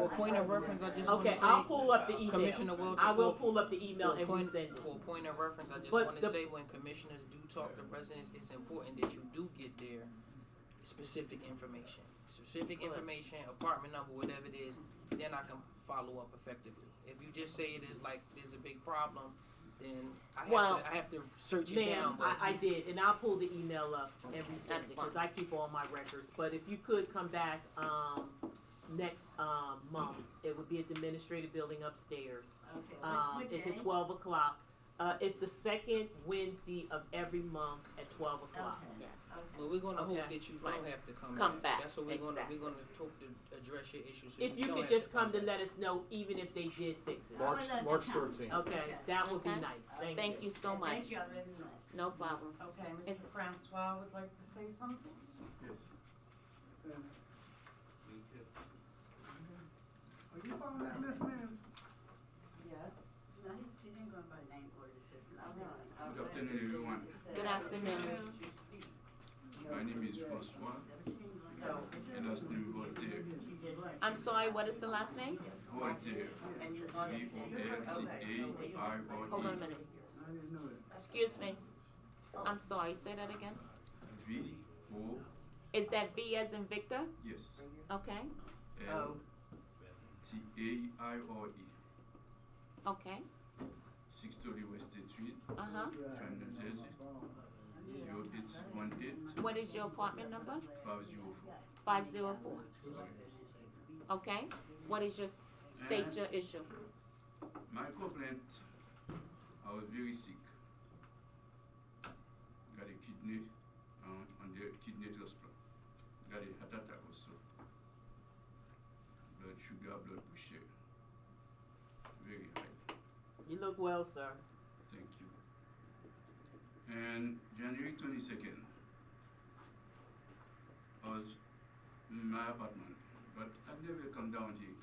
point of reference, I just want to Okay, say. I'll pull up the email. Commissioner Wilder, I will pull up the email and resend it. For a point of reference, I just But want to say when commissioners do talk to residents, it's important that you do get their specific information. Specific information, apartment number, whatever it is, then I can follow up effectively. If you just say it is like there's a big problem, then I have to search it down. But I did, and I'll pull the email up and resend That's it because I keep all my records. But if you could come back next month, it would be at the administrative building upstairs. Okay, what It's day? at 12 o'clock. It's the second Wednesday of every month at 12 o'clock. Okay. Yes. But we're gonna hope Okay. that you Right. don't have to Come back. That's what Exactly. we're gonna talk to address your issues. So If you don't could have just to come to back. let us know, even if they did fix it. March 13th. Okay, that would be Okay. nice. Thank you so much. Thank you all very much. No problem. Okay, Is- Mr. Francois would like to say something? Yes. Are you following that list, ma'am? Yes. No, she didn't go by name order, she said, no. Good afternoon, everyone. Good afternoon. My name is Francois, So, and last name Voltaire. She did what? I'm sorry, what is the last name? Voltaire. and you're going to V-O-L-T-A-I-R-E. Hold on a minute. I didn't know that. Excuse me. I'm sorry, say that again. V-O, Is that V as in Victor? yes, Okay, L-T-A-I-R-E. okay, 630 West State Street, uh-huh. Trenton, New Jersey. 08618 What is your apartment number? 504. 504. Okay, what is your, state your issue? My complaint, I was very sick. Got a kidney, on the kidney transplant. Got a heart attack also. Blood sugar, blood pressure. Very high. You look well, sir. Thank you. And January 22nd, I was in my apartment, but I never come down here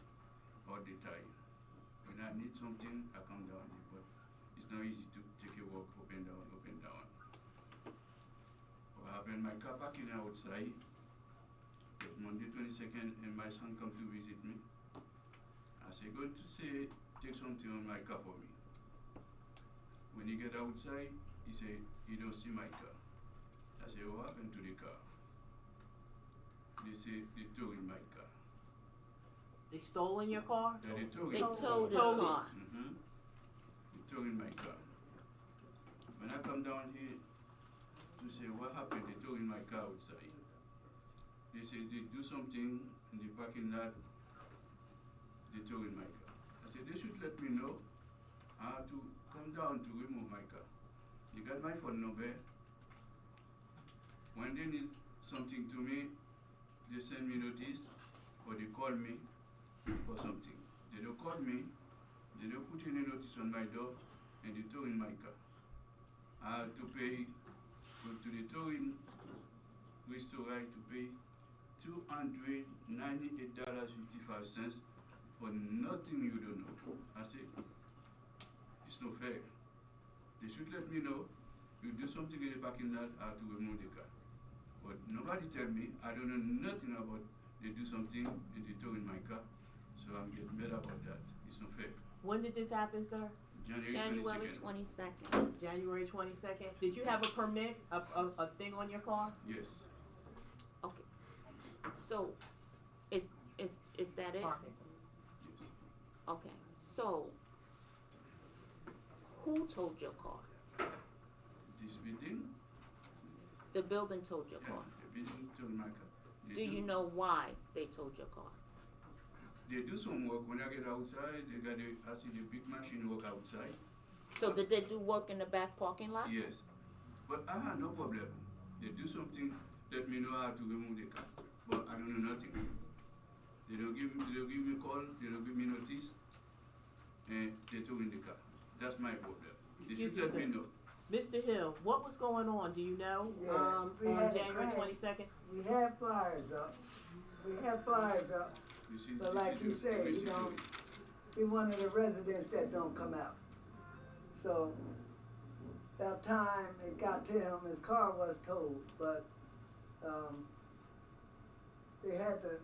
all the time. When I need something, I come down here, but it's not easy to take a walk up and down, up and down. What happened, my car parking outside, but Monday 22nd, and my son come to visit me. I say, going to say, take something on my car for me. When he get outside, he say, he don't see my car. I say, what happened to the car? They say, they towed in my car. They stolen your car? Yeah, they towed They it. towed his Towed it. car. Mm-hmm. They towed in my car. When I come down here to say, what happened? They towed in my car outside. They say, they do something in the parking lot. They towed in my car. I said, they should let me know. I have to come down to remove my car. They got my phone number. When they need something to me, they send me notice or they call me for something. They don't call me, they don't put any notice on my door, and they tow in my car. I have to pay, go to the towing restaurant to pay $298.55 for nothing you don't know. I say, it's not fair. They should let me know. You do something in the parking lot, I have to remove the car. But nobody tell me. I don't know nothing about they do something and they tow in my car. So I'm getting better about that. It's not fair. When did this happen, sir? January 22nd. 22nd. January 22nd. Did you have a permit, a thing on your car? Yes. Okay. So, is that it? Parking. Yes. Okay, so, who towed your car? This building? The building towed your Yeah, car. the building told my car. They Do you know why they towed your car? They do some work. When I get outside, I see the big machine work outside. So did they do work in the back parking lot? Yes. But I had no problem. They do something, let me know how to remove the car. But I don't know nothing. They don't give me call, they don't give me notice, and they tow in the car. That's my problem. They Excuse should me, let sir. me know. Mr. Hill, what was going on? Do you know? Yeah, we On had a January grant. 22nd? We had flyers up. You see, But like you said, you know, he one of the residents that don't come out. So, that time it got to him, his car was towed, but, they had the,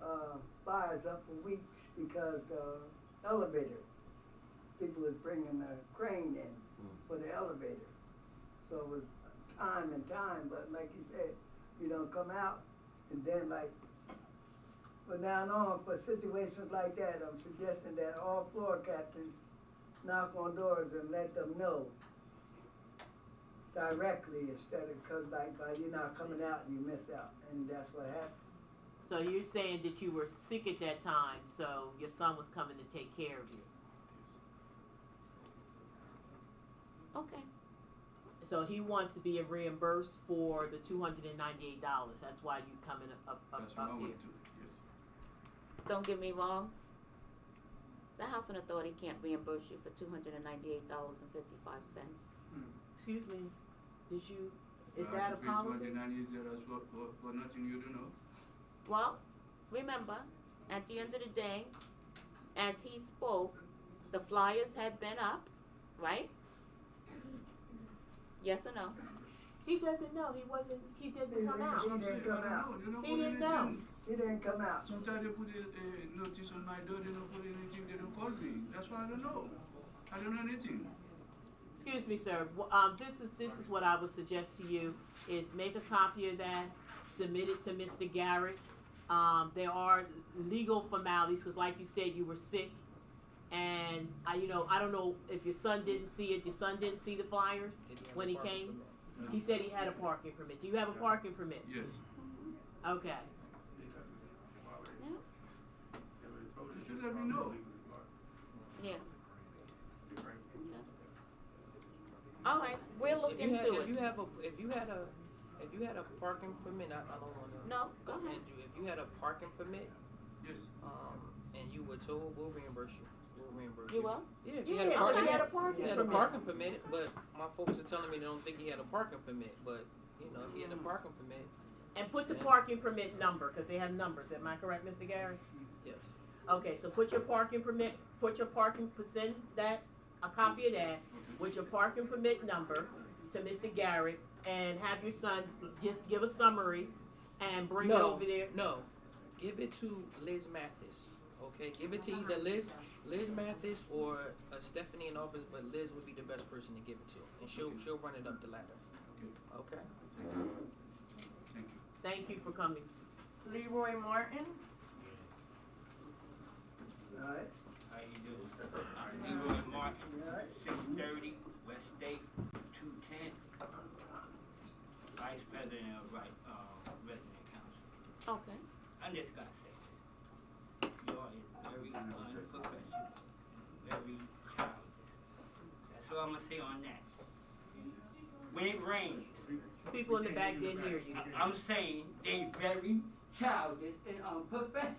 flyers up for weeks because the elevator, people was bringing the crane in for the elevator. So it was time and time, but like you said, you don't come out, and then like, from now on, for situations like that, I'm suggesting that all floor captains knock on doors and let them know directly instead of, cause like, you're not coming out and you miss out, and that's what happened. So you're saying that you were sick at that time, so your son was coming to take care of you. Okay. So he wants to be reimbursed for the $298. That's why you coming up That's what I here. want to, yes. Don't get me wrong. The Housing Authority can't reimburse you for $298.55. Excuse me, did you, is So I that have a to pay policy? $298 for nothing you don't know. Well, remember, at the end of the day, as he spoke, the flyers had been up, right? Yes or no? He doesn't know, he didn't come out. He didn't come out. He didn't know. He didn't come out. Sometimes they put a notice on my door, they don't put anything, they don't call me. That's why I don't know. I don't know anything. Excuse me, sir. This is what I would suggest to you is make a copy of that, submit it to Mr. Garrett. There are legal formalities because, like you said, you were sick, and I don't know if your son didn't see it. Your son didn't see the flyers when he came. He said he had a parking permit. Do you have a parking permit? Yes. Okay. Yeah. You should let me know. Yeah. All right, we'll look into it. If you had a parking permit, I don't want to. No, go ahead. If you had a parking permit, Yes. and you were told, we'll reimburse you. You will? Yeah, if you Yeah, had a parking, he had a parking he had a permit. parking permit, but my folks are telling me they don't think he had a parking permit. But if he had a parking permit, And put the parking permit number because they have numbers. Am I correct, Mr. Gary? yes. Okay, so put your parking permit, send that, a copy of that with your parking permit number to Mr. Garrett and have your son just give a summary and bring it over there. No, give it to Liz Mathis. Okay, give it to either Liz Mathis or Stephanie in office, but Liz would be the best person to give it to, and she'll run it up the ladder. Okay. Thank you. Thank you for coming. Leroy Martin. Alright, How you doing? Leroy Martin, 630 West State, 210. Vice President of Resident Council. Okay. I just gotta say this. Y'all is very unprofessional, very childish. That's all I'm gonna say on that. When it rains, People in the back didn't hear you. I'm saying they very childish and unprofessional.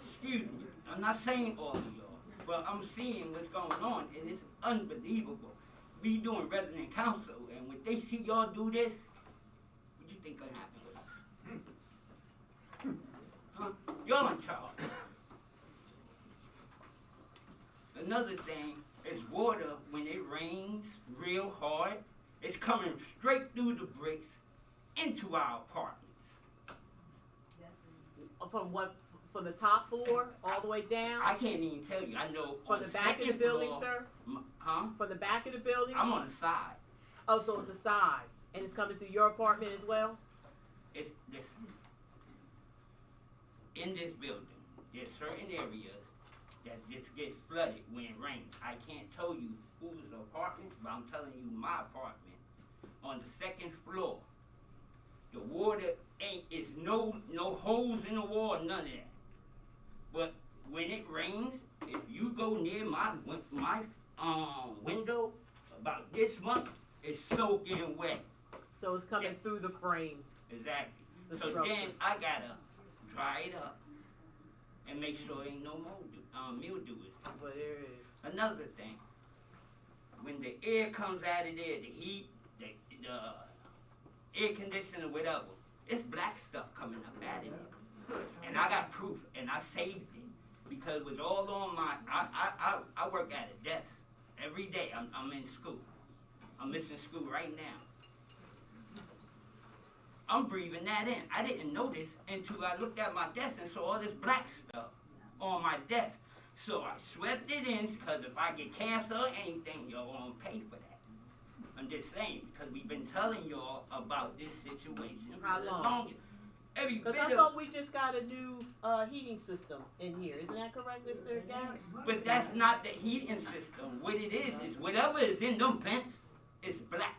Excuse me, I'm not saying all of y'all, but I'm seeing what's going on, and it's unbelievable. We doing resident council, and when they see y'all do this, what you think gonna happen with us? Huh? Y'all in charge. Another thing is water, when it rains real hard, it's coming straight through the bricks into our apartments. From what? From the top floor all the way down? I can't even tell you. I know From on the back of the second building, floor, sir? Huh? From the back of the building? I'm on the side. Oh, so it's the side, and it's coming through your apartment as well? It's listen. In this building, there's certain areas that's just it gets flooded when it rains. I can't tell you whose apartment, but I'm telling you my apartment. On the second floor, the water is no holes in the wall, none of that. But when it rains, if you go near my window about this month, it's soaking wet. So it's coming through the frame. Exactly. The So structure. then I gotta dry it up and make sure ain't no mildew. But there is. Another thing, when the air comes out of there, the heat, the air conditioner, whatever, it's black stuff coming up out of there. And I got proof, and I saved it because it was all on my. I work at a desk every day. I'm in school. I'm missing school right now. I'm breathing that in. I didn't notice until I looked at my desk and saw all this black stuff on my desk. So I swept it in because if I get cancer or anything, y'all won't pay for that. I'm just saying because we've been telling y'all about this situation. How for the long? longest. Every Because bit I of- thought we just got a new heating system in here. Isn't that correct, Mr. Garrett? But that's not the heating system. What it is whatever is in them vents is black.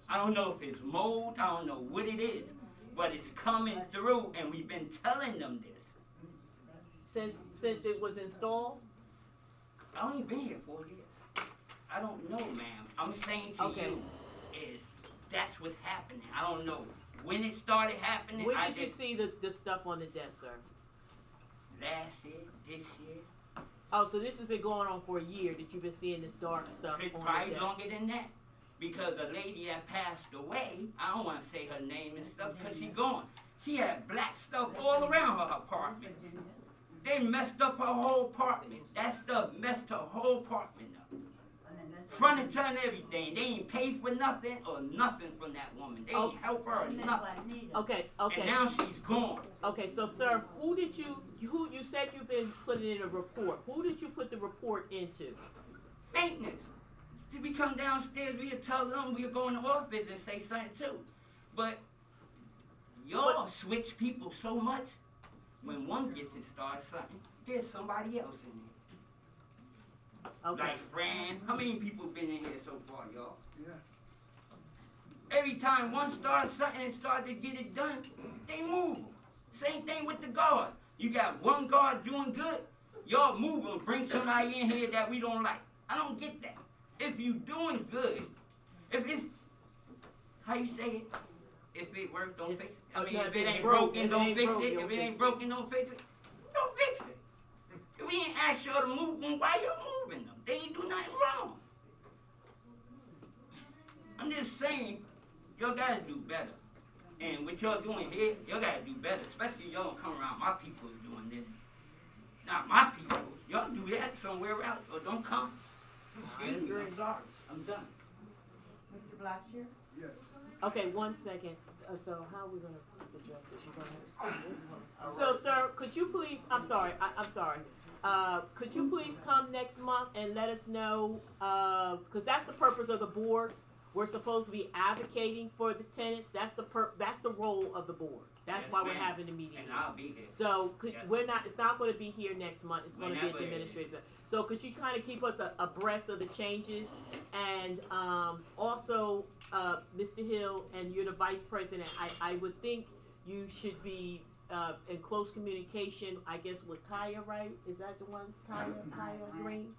I don't know if it's mold, I don't know what it is, but it's coming through, and we've been telling them this. Since it was installed? I only been here 4 years. I don't know, ma'am. I'm saying to you is that's what's happening. I don't know when it started happening. When did you see the stuff on the desk, sir? Last year, this year. Oh, so this has been going on for a year that you've been seeing this dark stuff It's on the probably desk. longer than that. Because a lady that passed away, I don't want to say her name and stuff because she gone. She had black stuff all around her apartment. They messed up her whole apartment. That stuff messed her whole apartment up. Furniture and everything. They ain't paid for nothing or nothing from that woman. They ain't help her or nothing. Okay. And now she's gone. Okay, so sir, who you said you've been putting in a report. Who did you put the report into? Maintenance. If we come downstairs, we'll tell them we'll go in the office and say something too. But y'all switch people so much. When one gets to start something, there's somebody else in there. Okay. Like Fran. How many people been in here so far, y'all? Yeah. Every time one starts something and start to get it done, they move 'em. Same thing with the guards. You got one guard doing good, y'all move 'em, bring somebody in here that we don't like. I don't get that. If you doing good, if it's, how you say it? If it works, don't fix it. I mean, if it ain't broken, don't fix it. If it ain't broken, don't fix it. Don't fix it. If we ain't asked y'all to move them, why y'all moving them? They ain't do nothing wrong. I'm just saying, y'all gotta do better. And what y'all doing here, y'all gotta do better. Especially y'all don't come around my people doing this. Not my people. Y'all do that somewhere else or don't come. Excuse me, I'm sorry. I'm done. Mr. Blackshear? Yes. Okay, 1 second. So how are we gonna address this? You go ahead. So, sir, could you please? I'm sorry. I'm sorry. Could you please come next month and let us know? Because that's the purpose of the board. We're supposed to be advocating for the tenants. That's the role of the board. That's Yes, why we're ma'am. having the meeting. And I'll be here. So Yes. it's not going to be here next month. It's going to be at the Whenever it is. administrative. So could you kind of keep us abreast of the changes, and also Mr. Hill, and you're the vice president. I would think you should be in close communication. I guess with Kaya, right? Is that the one? Kaya Green,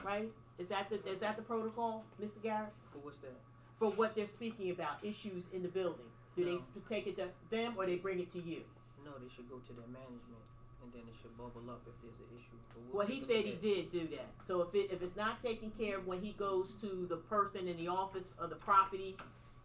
right? Is that the protocol, Mr. Garrett? For what's that? For what they're speaking about, issues in the building. Do they take it to them or they bring it to you? No, they should go to their management, and then it should bubble up if there's an issue. But Well, take he a said look he at it. did do that. So if it's not taken care of when he goes to the person in the office of the property,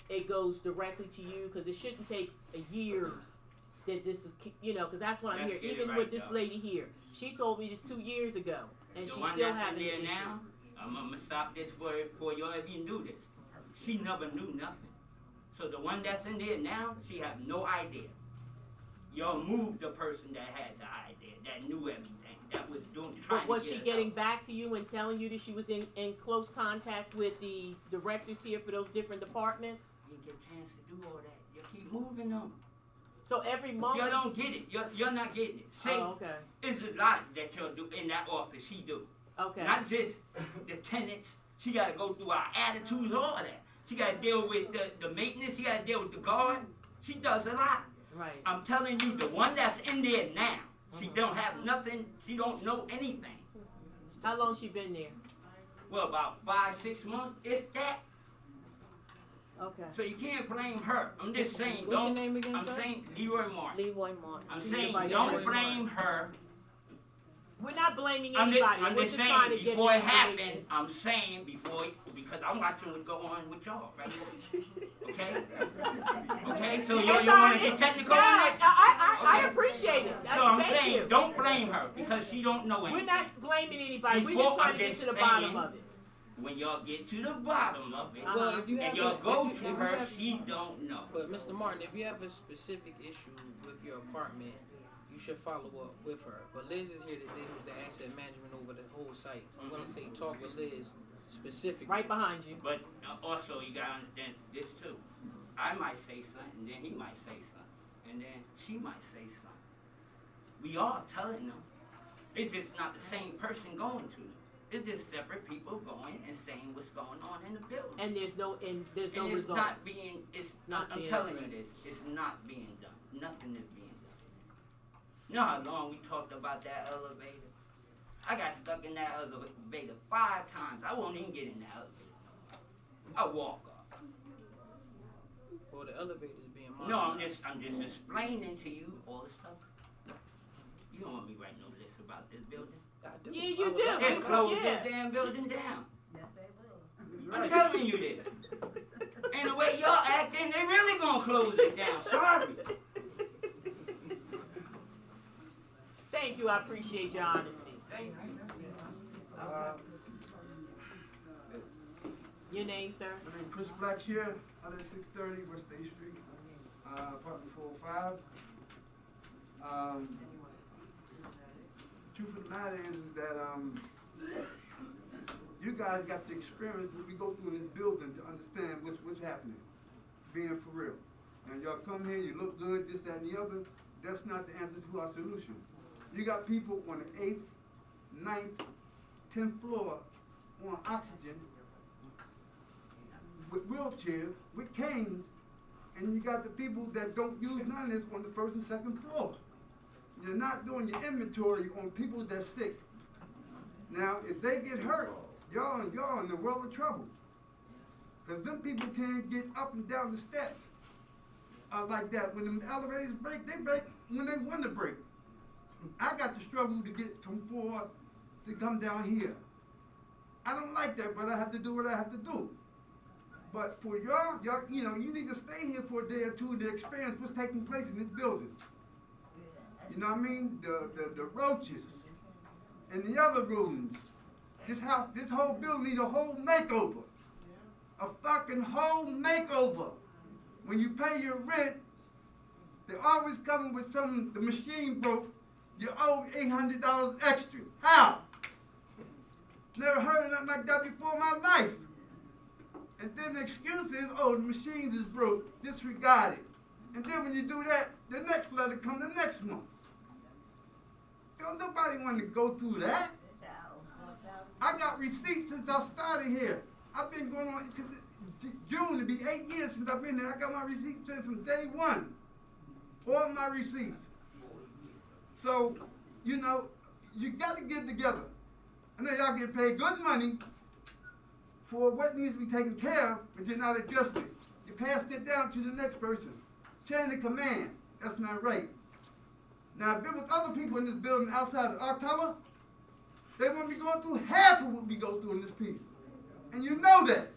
it goes directly to you, because it shouldn't take years that this is, because that's what I'm That's hearing. it Even right with this there. lady here, she told me this 2 years ago, and The she's one still that's having in an there issue. now, I'm gonna stop this for y'all even do this. She never knew nothing. So the one that's in there now, she have no idea. Y'all moved the person that had the idea, that knew everything, that was doing. But was she it getting out. back to you and telling you that she was in close contact with the directors here for those different departments? You didn't get a chance to do all that. You keep moving them. So every month. Y'all don't get it. You're not getting it. See, okay. it's a lot that y'all do in that office. She do. Okay. Not just the tenants. She got to go through our attitudes, all that. She got to deal with the maintenance. She got to deal with the guard. She does a lot. Right. I'm telling you, the one that's in there now, she don't have nothing. She don't know anything. How long she been there? Well, about 5-6 months, if that. Okay. So you can't blame her. I'm just saying, What's don't. your name again, I'm sir? saying Leroy Martin. Leroy Martin. I'm She's saying the vice don't president. blame her. We're not blaming I'm anybody. just We're just saying, trying to get before the it happened, information. I'm saying because I'm watching what's going on with y'all, right? Okay? Okay, so you want to get technical on Yeah, it? I appreciate it. So I'm Thank saying, you. don't blame her because she don't know anything. We're not blaming anybody. We're Before, just trying I'm to get just to the saying, bottom of it. When y'all get to the bottom of it, Well, if you have and y'all a- go if you- to if you her, have- she don't know. But Mr. Martin, if you have a specific issue with your apartment, you should follow up with her. But Liz is here today, who's the asset management over the whole site. I'm gonna say talk with Liz specifically. Right behind you. But also, you gotta understand this too. I might say something, and then he might say something, and then she might say something. We all telling them. It's just not the same person going to them. It's just separate people going and saying what's going on in the building. And there's no And it's results. not being. It's Not not. I'm being telling you addressed. this. It's not being done. Nothing is being done. You know how long we talked about that elevator? I got stuck in that elevator 5 times. I won't even get in that elevator. I walk up. Well, the elevator's being monitored. No, I'm just explaining to you all the stuff. You don't want me writing no list about this building. I do. Yeah, you I would do. love They to. closed Yeah. this damn building down. Yes, they will. I'm telling you this. And the way y'all acting, they really gonna close it down. Sorry. Thank you. I appreciate your honesty. Thank you. Your name, sir? My name is Chris Blackshear, 10630 West State Street, apartment 405. Truth of the matter is that you guys got the experience what we go through in this building to understand what's happening, being for real. And y'all come here, you look good, this, that, and the other. That's not the answer to our solution. You got people on the 8th, 9th, 10th floor on oxygen with wheelchairs, with canes, and you got the people that don't use none of this on the 1st and 2nd floor. You're not doing your inventory on people that's sick. Now, if they get hurt, y'all in the world of trouble. Because them people can't get up and down the steps like that. When the elevators break, they break when they want to break. I got to struggle to get from 4 to come down here. I don't like that, but I have to do what I have to do. But for y'all, you know, you need to stay here for a day or two to experience what's taking place in this building. You know what I mean? The roaches and the other rooms. This house, this whole building needs a whole makeover. A fucking whole makeover. When you pay your rent, they're always coming with the machine broke, you owe $800 extra. How? Never heard of nothing like that before in my life. And then the excuse is, oh, the machine is broke, disregard it. And then when you do that, the next letter comes the next month. Don't nobody want to go through that. I got receipts since I started here. I've been going on, June to be 8 years since I've been there. I got my receipts since from day one. All my receipts. So, you know, you got to get together. I know y'all get paid good money for what needs to be taken care of, but you're not adjusting it. You passed it down to the next person. Chain of command. That's not right. Now, if there was other people in this building outside of our color, they wouldn't be going through half of what we go through in this piece. And you know that.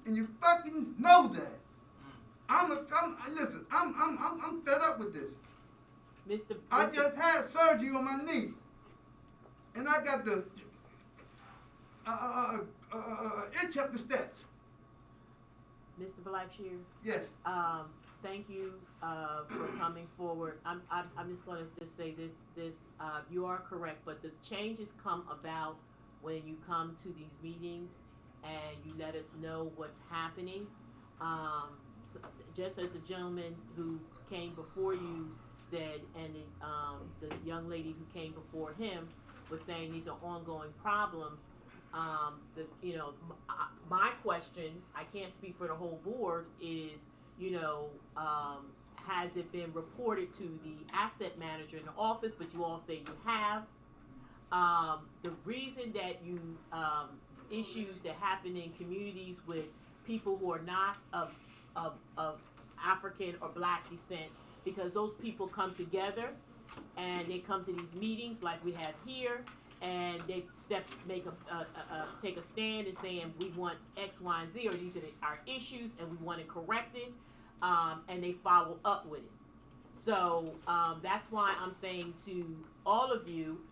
And you fucking know that. Listen, I'm fed up with this. I just had surgery on my knee. And I got the inch up the steps. Mr. Blackshear? Yes. Thank you for coming forward. I'm just going to just say this. You are correct, but the changes come about when you come to these meetings and you let us know what's happening. Just as a gentleman who came before you said, and the young lady who came before him was saying these are ongoing problems. My question, I can't speak for the whole board, is, has it been reported to the asset manager in the office? But you all say you have. The reason that you issues that happen in communities with people who are not of African or black descent, because those people come together and they come to these meetings like we have here, and they take a stand and saying we want X, Y, and Z, or these are our issues and we want it corrected, and they follow up with it. So that's why I'm saying to all of you,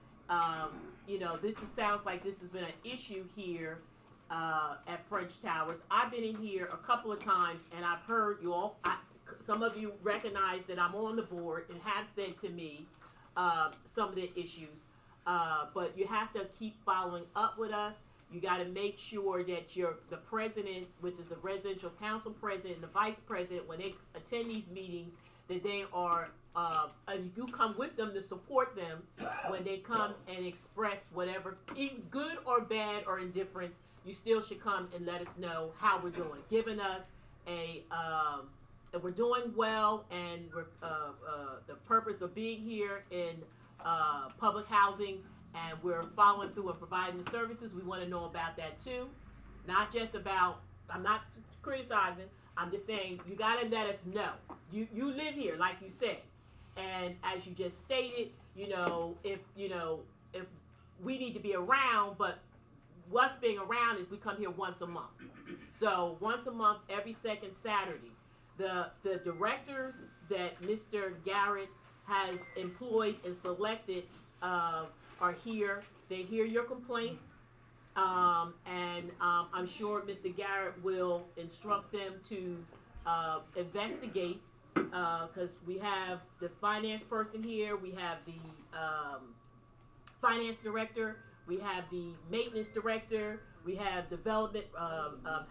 sounds like this has been an issue here at French Towers. I've been in here a couple of times, and I've heard you all. Some of you recognize that I'm on the board and have said to me some of the issues. But you have to keep following up with us. You got to make sure that the president, which is a residential council president, and the vice president, when they attend these meetings, that they are, and you come with them to support them when they come and express whatever, even good or bad or indifference. You still should come and let us know how we're doing, giving us that we're doing well, and we're the purpose of being here in public housing, and we're following through and providing the services. We want to know about that too, not just about. I'm not criticizing. I'm just saying you got to let us know. You live here, like you said, and as you just stated, if we need to be around, but what's being around is we come here once a month. So once a month, every second Saturday, the directors that Mr. Garrett has employed and selected are here. They hear your complaints, and I'm sure Mr. Garrett will instruct them to investigate, because we have the finance person here, we have the finance director, we have the maintenance director, we have development,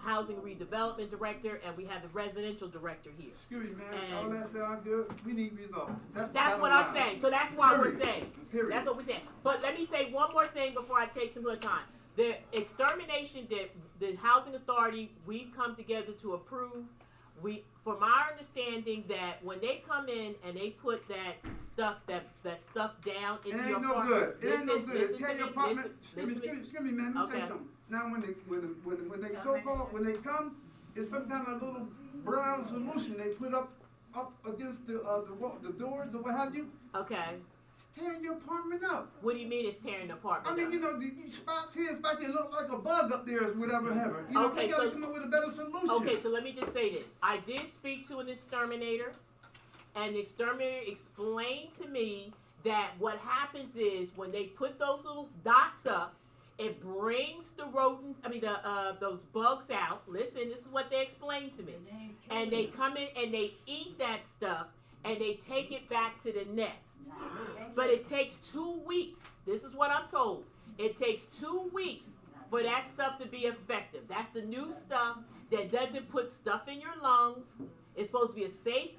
housing redevelopment director, and we have the residential director here. Excuse me, man. All that sounds good. We need results. That's what I'm saying. So that's why we're saying. Period. That's what we're saying. But let me say one more thing before I take too much time. The extermination that the housing authority, we've come together to approve. From our understanding, that when they come in and they put that stuff down into your apartment, it ain't no good. Tell your apartment. Excuse me, man. Let me tell you something. Now, when they come, it's some kind of little brown solution they put up against the doors or what have you. Okay. It's tearing your apartment up. What do you mean it's tearing the apartment up? These spots here look like a bug up there or whatever. Okay, they gotta come up with a better solution. Okay, so let me just say this. I did speak to an exterminator, and the exterminator explained to me that what happens is when they put those little dots up, it brings the rodents, those bugs out. Listen, this is what they explained to me. And they come in and they eat that stuff, and they take it back to the nest. But it takes 2 weeks. This is what I'm told. It takes 2 weeks for that stuff to be effective. That's the new stuff that doesn't put stuff in your lungs. It's supposed to be a safe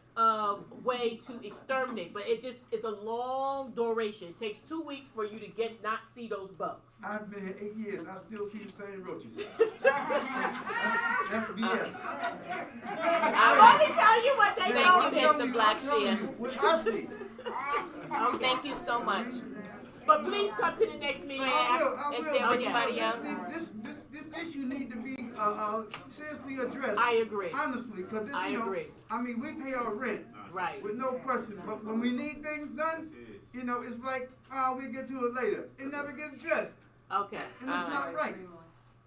way to exterminate, but it's a long duration. It takes 2 weeks for you to not see those bugs. I've been here 8 years, I still see the same roaches. That's BS. I'm only telling you what they Thank you, told me. Mr. Blackshear. What I see. Thank you so much. But please come to the next meeting. I will. Is there anybody else? This issue needs to be seriously addressed. I agree. Honestly, because I agree. We pay our rent. Right. With no question. But when we need things done, it's like, we'll get to it later. It never gets addressed. Okay. And it's not right.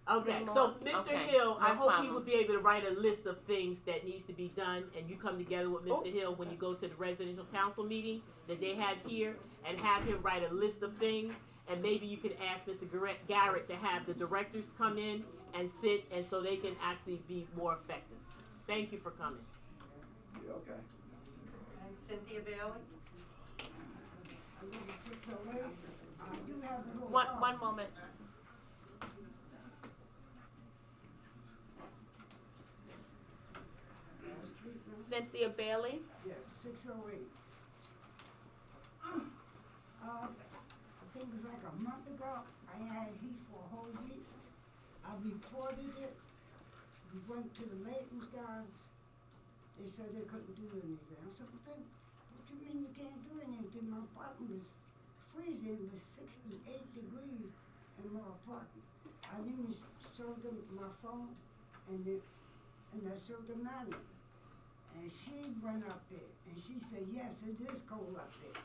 Okay, so Mr. Okay, Hill, I no hope he problem. would be able to write a list of things that needs to be done, and you come together with Mr. Hill when you go to the residential council meeting that they have here, and have him write a list of things, and maybe you can ask Mr. Garrett to have the directors come in and sit, and so they can actually be more effective. Thank you for coming. Yeah, okay. Cynthia Bailey? Oh One moment. Cynthia Bailey. Yes. 608. I think it was like a month ago, I had heat for a whole week. I reported it. We went to the maintenance guys. They said they couldn't do anything. I said, what you mean you can't do anything? My apartment was freezing. It was 68 degrees in my apartment. I even showed them my phone and I showed the manager. And she went up there and she said, yes, it is cold up there.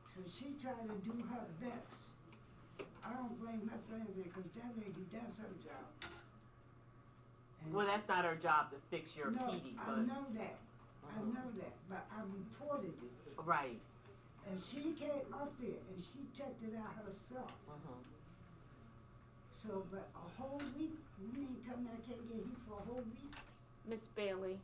So she tried to do her best. I don't blame her for anything because that lady, that's her job. And Well, that's not her job to fix your no, heating, I but know that. I know that, but I reported it. right. And she came up there and she checked it out herself. So, but a whole week, you mean tell me I can't get heat for a whole week? Miss Bailey,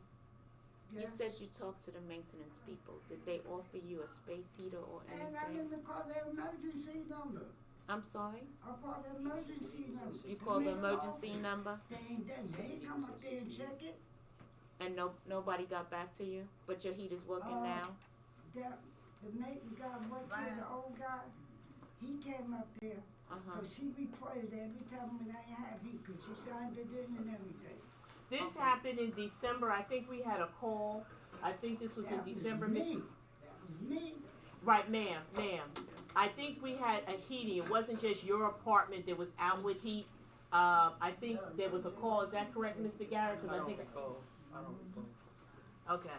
you Yes. said you talked to the maintenance people. Did they offer you a space heater or And I anything? didn't call the emergency number. I'm sorry? I called the emergency number. You called the emergency number They ain't done, they ain't come up there and check it. and nobody got back to you? But your heater's working now? The maintenance guy worked there, the old guy, he came up there. Uh-huh. Cause she reported every time when I have heat, cause she signed it in and everything. This happened in December. I think we had a call. I think this was That in was December. me. Miss. That was me. Right, ma'am. I think we had a heating. It wasn't just your apartment that was out with heat. I think there was a call. Is that correct, Mr. Garrett? Because I think. I don't recall. Okay.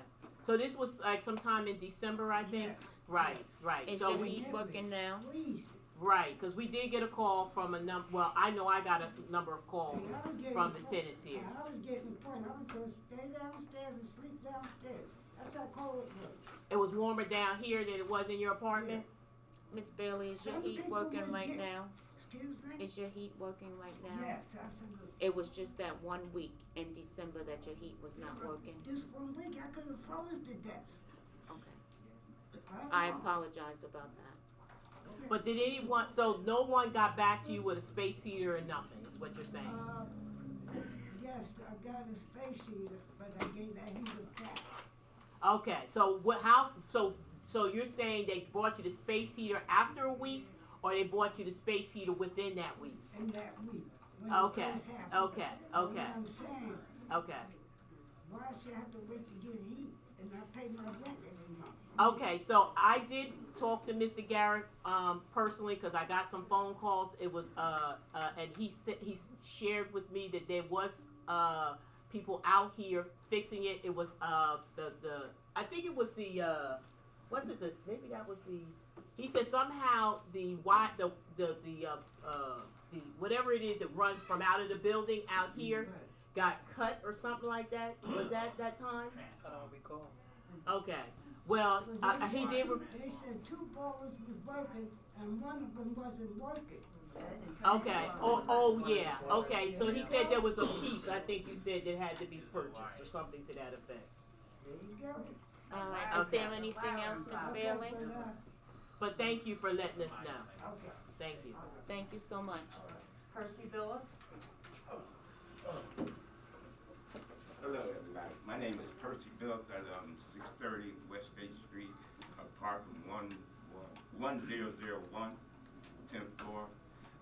So this was like sometime in December, I think. Yes. Right. Is So your we. heat working now? Freezing. Right, because we did get a call from a number. Well, I know I got a number of calls And I was getting from the point- tenants here. and I was getting the point, I was gonna stay downstairs and sleep downstairs. That's how cold it was. It was warmer down here than it was in your apartment. Miss Bailey, is your Some heat people working was right getting- now? Excuse me? Is your heat working right now? Yes, absolutely. It was just that 1 week in December that your heat was not working? This 1 week, I could have froze to death. Okay. I apologize about that. But did anyone? So no one got back to you with a space heater or nothing. Is what you're saying? Yes, I got a space heater, but I gave that heater back. Okay. So what? How? So you're saying they bought you the space heater after a week, or they bought you the space heater within that week? In that week. When Okay. It first happened. Okay. But Okay. what I'm saying, Okay. why should I have to wait to get heat and I pay my rent every month? Okay, so I did talk to Mr. Garrett personally because I got some phone calls. It was and he shared with me that there was people out here fixing it. It was the I think it was the maybe that was the he said somehow the whatever it is that runs from out of the building out here got cut or something like that. Was that time? I don't recall. Okay. Well, he did. They said 2 boilers was working and one of them wasn't working. Okay. Oh, yeah. Okay. So he said there was a piece. I think you said that had to be purchased or something to that effect. There you go. All right. Is there anything else, Miss Bailey? But thank you for letting us know. Okay. Thank you. Thank you so much. Percy Billups? Hello, everybody. My name is Percy Billups. I live on 630 West State Street, apartment 1001, 10th floor.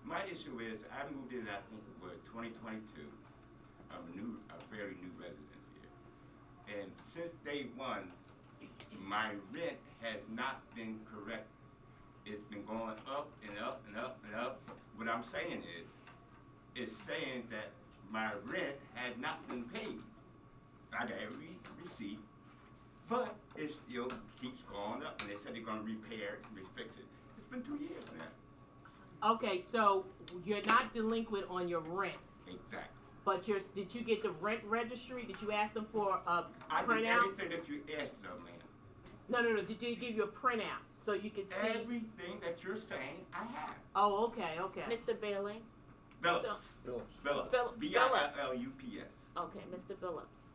My issue is I moved in, I think it was 2022. I'm a fairly new resident here. And since day one, my rent has not been correct. It's been going up and up and up and up. What I'm saying is, it's saying that my rent has not been paid. I got every receipt, but it still keeps going up. And they said they're gonna repair it, fix it. It's been 2 years now. Okay, so you're not delinquent on your rent. Exactly. But did you get the rent registry? Did you ask them for a I did printout? everything that you asked of, ma'am. No. Did they give you a printout so you could see? Everything that you're saying, I have. Oh, okay. Mr. Bailey? Billups. So- Billups. Billups. Billups. Okay, Mr. Billups.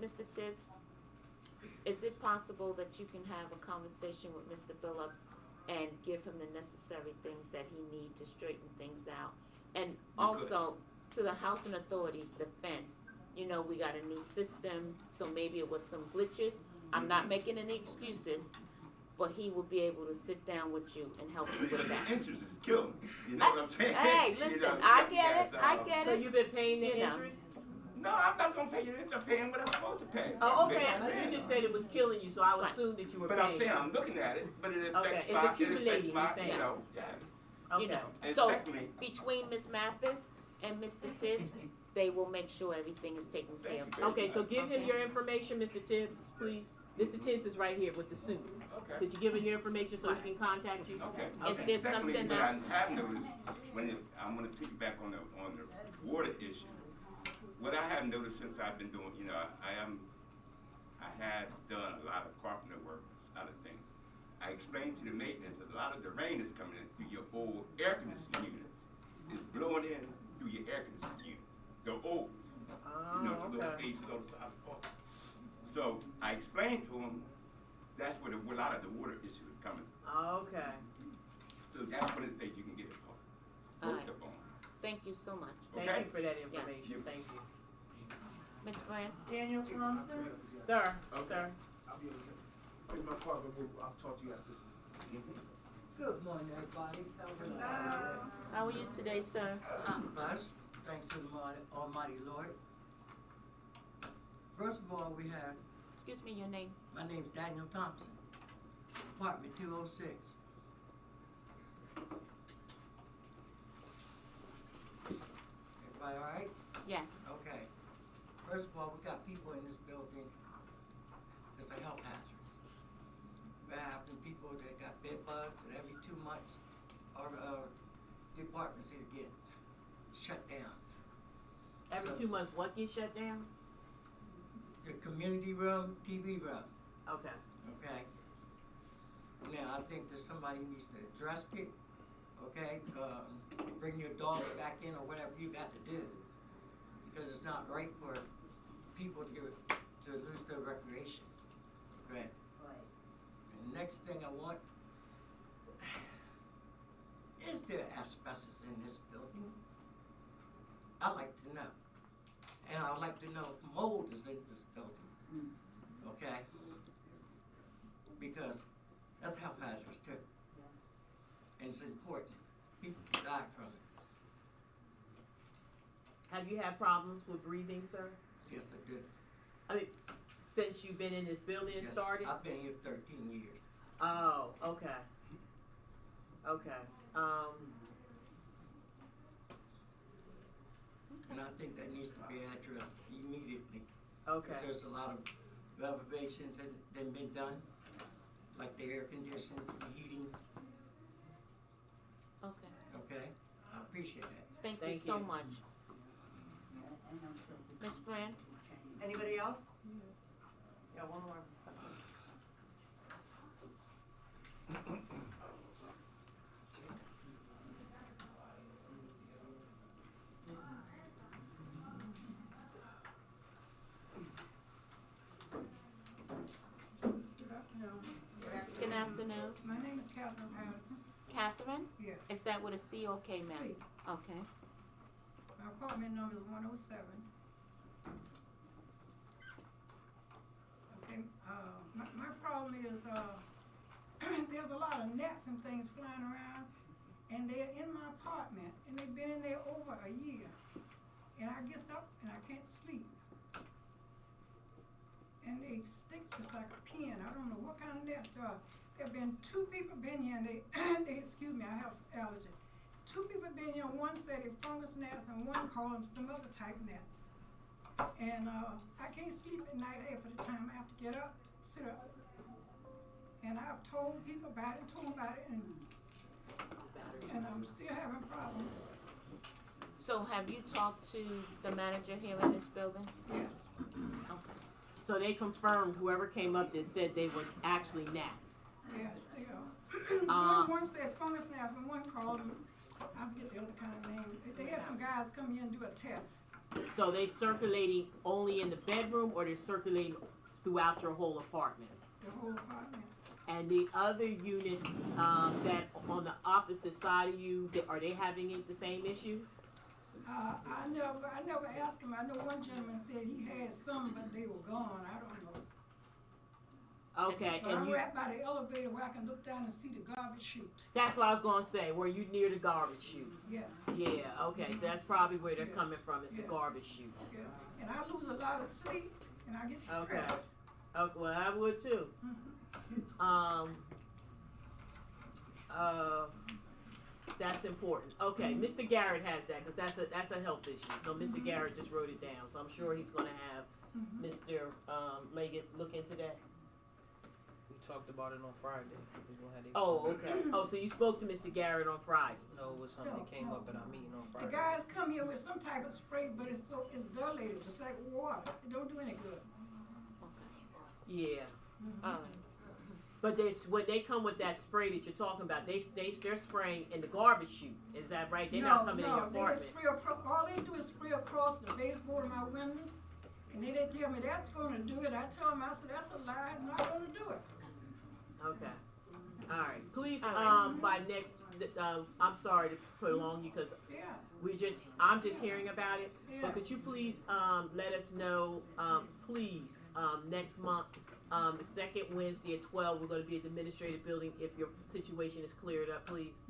Mr. Tibbs, is it possible that you can have a conversation with Mr. Billups and give him the necessary things that he needs to straighten things out? And also, to the House and Authorities defense, you know, we got a new system, so maybe it was some glitches. I'm not making any excuses, but he will be able to sit down with you and help you with that. The interest is killing me. You know what I'm saying? Hey, You listen, know, I get it, yes, I get So it. you've been paying the You know. interest? No, I'm not gonna pay you interest. I'm paying what I'm supposed to pay. Oh, I'm okay. paying- So you just said it was killing you, so I assumed that you were But paying. I'm saying I'm looking at it, but it affects Okay, it's my, accumulating, it affects you're my, saying. you know, yeah. Okay. You know, And so secondly- between Ms. Mathis and Mr. Tibbs, they will make sure everything is taken care of. Okay, so give him Okay. your information, Mr. Tibbs, please. Mr. Tibbs is right here with the suit. Okay. Could you give him your information so he can contact you? Okay. Is there Secondly, something what else? I have noticed, I'm gonna piggyback on the water issue. What I have noticed since I've been doing, you know, I have done a lot of carpenter work, a lot of things. I explained to the maintenance that a lot of the rain is coming in through your old air conditioning units. It's blowing in through your air conditioning units, the old, you know, the little okay. AC, little side part. So I explained to them that's where a lot of the water issue is coming. Okay. So that's one of the things you can get it for. All Worked right. up on. Thank you so much. Thank Okay. you for that Yes. information. Thank you. Ms. Fran? Daniel Thompson? Sir, sir. I'll be okay. Here's my card, but I'll talk to you after. Good morning, everybody. How are you today, sir? I'm blessed, thanks to the Almighty Lord. First of all, we have, Excuse me, your name? my name's Daniel Thompson, apartment 206. Everybody all right? Yes. Okay. First of all, we got people in this building that's a health hazard. We're having people that got bed bugs, and every 2 months, our departments here get shut down. Every So- 2 months, what gets shut down? The community room, TV room, Okay. okay? Now, I think that somebody needs to address it, okay? Bring your dog back in or whatever you got to do. Because it's not right for people to lose their recreation, right? And the next thing I want, is there asbestos in this building? I'd like to know. And I'd like to know if mold is in this building, okay? Because that's health hazardous too. And it's important. People die from it. Have you had problems with breathing, sir? Yes, I do. I mean, since you've been in this building and Yes, started? I've been here 13 years. Oh, okay. Okay. And I think that needs to be addressed immediately. Okay. Because there's a lot of renovations that been done, like the air conditioning, the heating, Okay. okay? I appreciate that. Thank you Thank so you. much. Ms. Fran? Anybody else? Yeah, one more. Good afternoon. Good afternoon. My name is Catherine Patterson. Catherine? Yes. Is that with a C or K, ma'am? C. Okay. My apartment number is 107. Okay, my problem is, there's a lot of nets and things flying around, and they're in my apartment, and they've been in there over a year. And I get up and I can't sleep. And they stick just like a pin. I don't know what kind of nets they are. There've been 2 people been here and they excuse me, I have allergy. 2 people been here, one said they fungus nets and one called them some other type nets. And I can't sleep at night half of the time. I have to get up, sit up. And I've told people about it, told them about it, and I'm still having problems. So have you talked to the manager here in this building? Yes. Okay. So they confirmed whoever came up that said they were actually gnats. Yes, they are. One said fungus gnats and one called them, I forget the other kind of name. They had some guys come here and do a test. So they circulating only in the bedroom or they're circulating throughout your whole apartment? The whole apartment. And the other units that on the opposite side of you, are they having the same issue? I never asked him. I know one gentleman said he had some, but they were gone. I don't know. Okay, But and I'm you, right by the elevator where I can look down and see the garbage chute. that's what I was gonna say, were you near the garbage chute? Yes, Yeah, okay, so that's probably where they're Yes. coming from, is the Yes. garbage chute. yes. And I lose a lot of sleep and I get Okay. depressed. Oh, well, I would too. That's important. Okay, Mr. Garrett has that, cause that's a health issue, so Mr. Garrett just wrote it down, so I'm sure he's gonna have Mr. Leggett look into that. We talked about it on Friday. We gonna have the Oh, experiment. okay. Oh, so you spoke to Mr. Garrett on Friday? No, it was something that came up at our meeting on The Friday. guys come here with some type of spray, but it's diluted, just like water. It don't do any good. Yeah. But when they come with that spray that you're talking about, they're spraying in the garbage chute. Is that right? They're not coming in your they apartment. just spray all they do is spray across the baseboard of my windows. And they tell me that's gonna do it. I tell them, I said, that's a lie, I'm not gonna do it. Okay. All right. Please, All right. by next, I'm sorry to prolong you because Yeah. I'm just hearing about it. Yeah. But could you please let us know, please, next month, the second Wednesday at 12, we're going to be at the administrative building. If your situation is cleared up, please.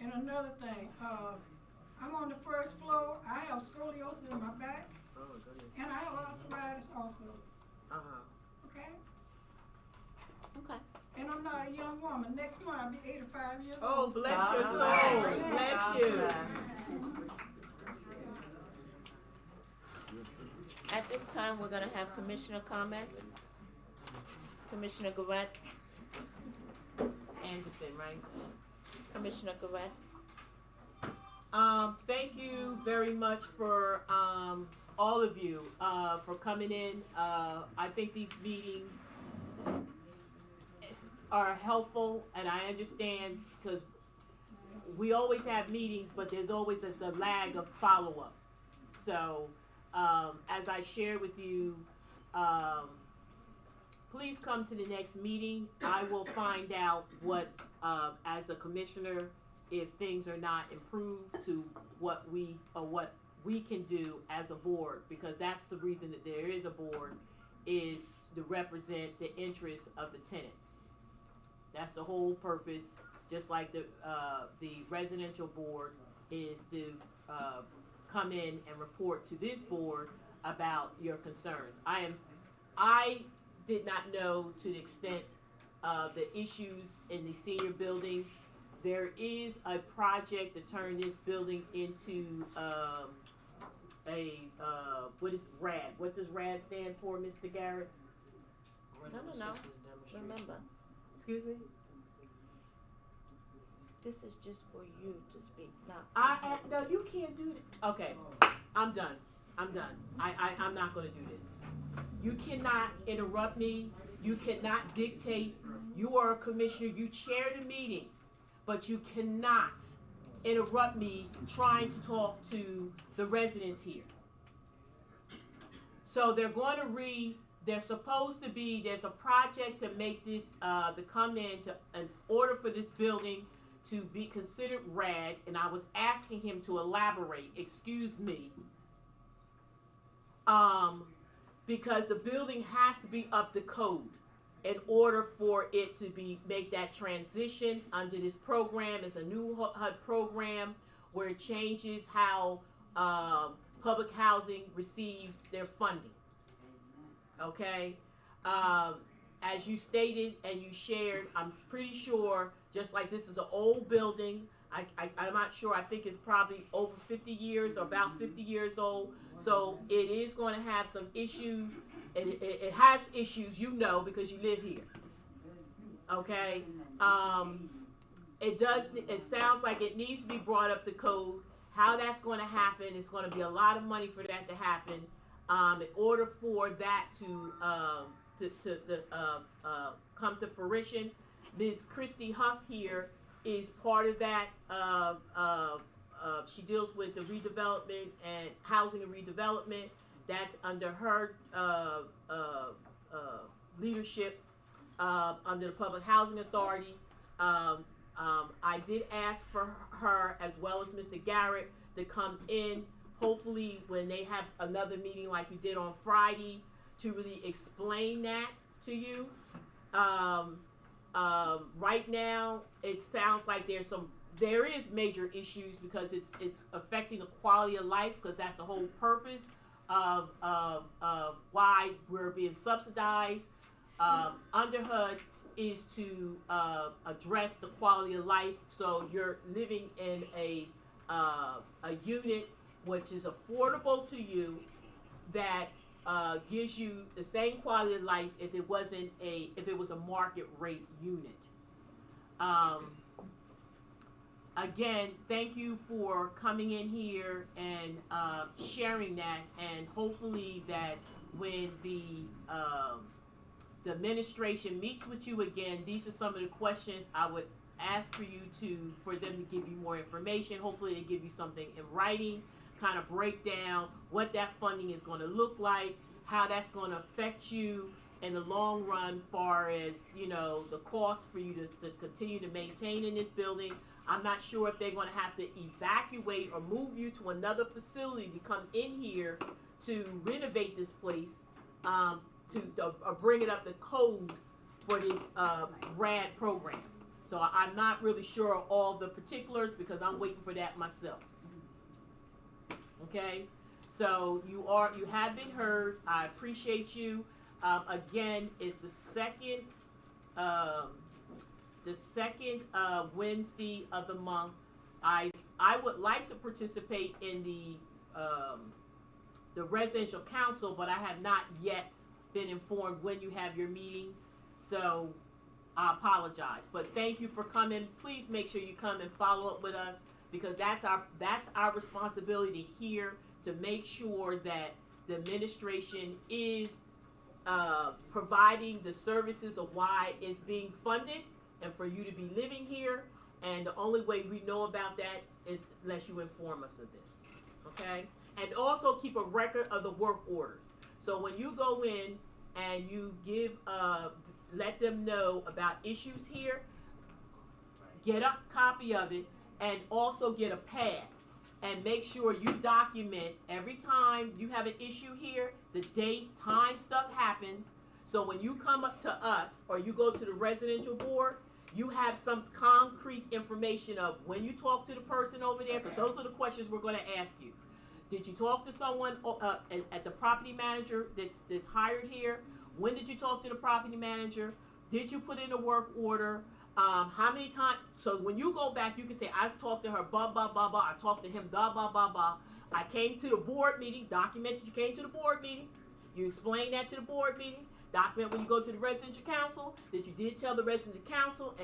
And another thing, I'm on the first floor. I have scoliosis in my back, Oh my goodness. and I have arthritis also. Okay. Okay. And I'm not a young woman. Next month I'll be 85 years Oh, old. bless your soul. Bless you. At this time, we're gonna have commissioner comments. Commissioner Garrett, Anderson, right? Commissioner Garrett. Thank you very much for all of you for coming in. I think these meetings are helpful, and I understand because we always have meetings, but there's always the lag of follow-up. So, as I shared with you, please come to the next meeting. I will find out what, as a commissioner, if things are not improved to what we can do as a board, because that's the reason that there is a board, is to represent the interests of the tenants. That's the whole purpose. Just like the residential board is to come in and report to this board about your concerns. I did not know to the extent of the issues in the senior buildings. There is a project to turn this building into what is RAD? What does RAD stand for, Mr. Garrett? No. Remember, Excuse me? this is just for you to speak, not. No, you can't do that. Okay, I'm done. I'm not gonna do this. You cannot interrupt me. You cannot dictate. You are a commissioner. You chair the meeting, but you cannot interrupt me trying to talk to the residents here. So they're going to there's a project to make this, to come in order for this building to be considered RAD, and I was asking him to elaborate, excuse me, because the building has to be up to code in order for it to make that transition under this program. It's a new HUD program where it changes how public housing receives their funding. Okay? As you stated and you shared, I'm pretty sure, just like this is an old building, I'm not sure, I think it's probably over 50 years or about 50 years old, so it is going to have some issues. It has issues, because you live here. Okay? It sounds like it needs to be brought up to code. How that's going to happen, it's going to be a lot of money for that to happen. In order for that to come to fruition, Ms. Christy Huff here is part of that. She deals with the redevelopment and housing and redevelopment. That's under her leadership under the Public Housing Authority. I did ask for her, as well as Mr. Garrett, to come in, hopefully when they have another meeting like you did on Friday, to really explain that. to you. Right now, it sounds like there is major issues because it's affecting the quality of life, because that's the whole purpose of why we're being subsidized. Under HUD is to address the quality of life, so you're living in a unit which is affordable to you, that gives you the same quality of life if it was a market rate unit. Again, thank you for coming in here and sharing that, and hopefully that when the administration meets with you again, these are some of the questions I would ask for them to give you more information. Hopefully they give you something in writing, kind of break down what that funding is going to look like, how that's going to affect you in the long run, far as, the cost for you to continue to maintain in this building. I'm not sure if they're going to have to evacuate or move you to another facility to come in here to renovate this place, to bring it up to code for this RAD program. So I'm not really sure of all the particulars, because I'm waiting for that myself. Okay, so you have been heard. I appreciate you. Again, it's the second Wednesday of the month. I would like to participate in the residential council, but I have not yet been informed when you have your meetings. So I apologize, but thank you for coming. Please make sure you come and follow up with us, because that's our responsibility here, to make sure that the administration is providing the services of why it's being funded, and for you to be living here. And the only way we know about that is unless you inform us of this, okay? And also keep a record of the work orders. So when you go in and you let them know about issues here, get a copy of it, and also get a pad, and make sure you document every time you have an issue here, the date, time stuff happens. So when you come up to us or you go to the residential board, you have some concrete information of when you talk to the person over there, because those are the questions we're going to ask you. Did you talk to someone at the property manager that's hired here? When did you talk to the property manager? Did you put in a work order? How many times? So when you go back, you can say, I talked to her, blah, blah, blah, blah. I talked to him, blah, blah, blah, blah. I came to the board meeting, document that you came to the board meeting. You explain that to the board meeting. Document when you go to the residential council that you did tell the residential council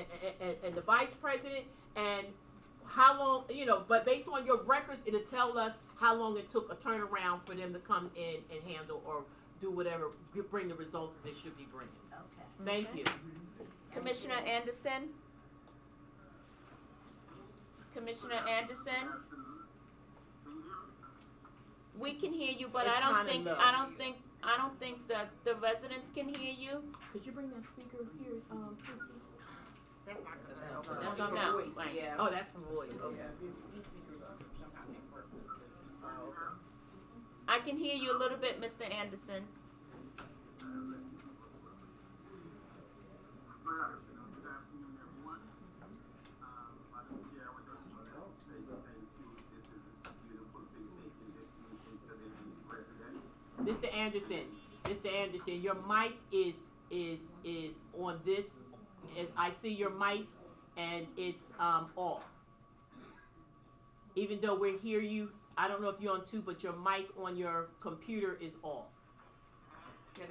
and the vice president, and how long, but based on your records, it'll tell us how long it took a turnaround for them to come in and handle or do whatever, bring the results that they should be bringing. Okay. Thank you. Commissioner Anderson? Commissioner Anderson? We can hear you, but I don't think that the residents can hear you. Could you bring that speaker here, Christy? That's not no, voice. right. Yeah. Oh, that's from voice. Okay. These speakers somehow didn't work. I can hear you a little bit, Mr. Anderson. Mr. Anderson, your mic is on this. I see your mic and it's off. Even though we hear you, I don't know if you're on two, but your mic on your computer is off.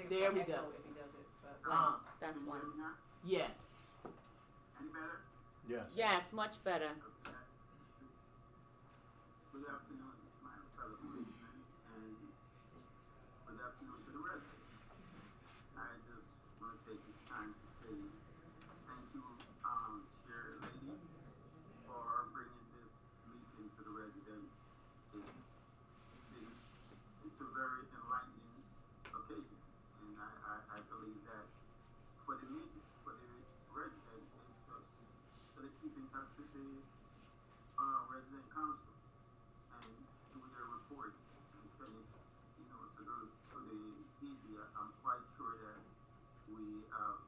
There we go. That's one. Yes. Yes. Yes, much better. Good afternoon, Madam President, and good afternoon to the residents. I just want to take this time to say thank you, Chair Lady, for bringing this meeting to the residents. It's a very enlightening occasion, and I believe that for the meeting, for the residents, it's just to keep in touch with the resident council and do their report and send it, to the media. I'm quite sure that we have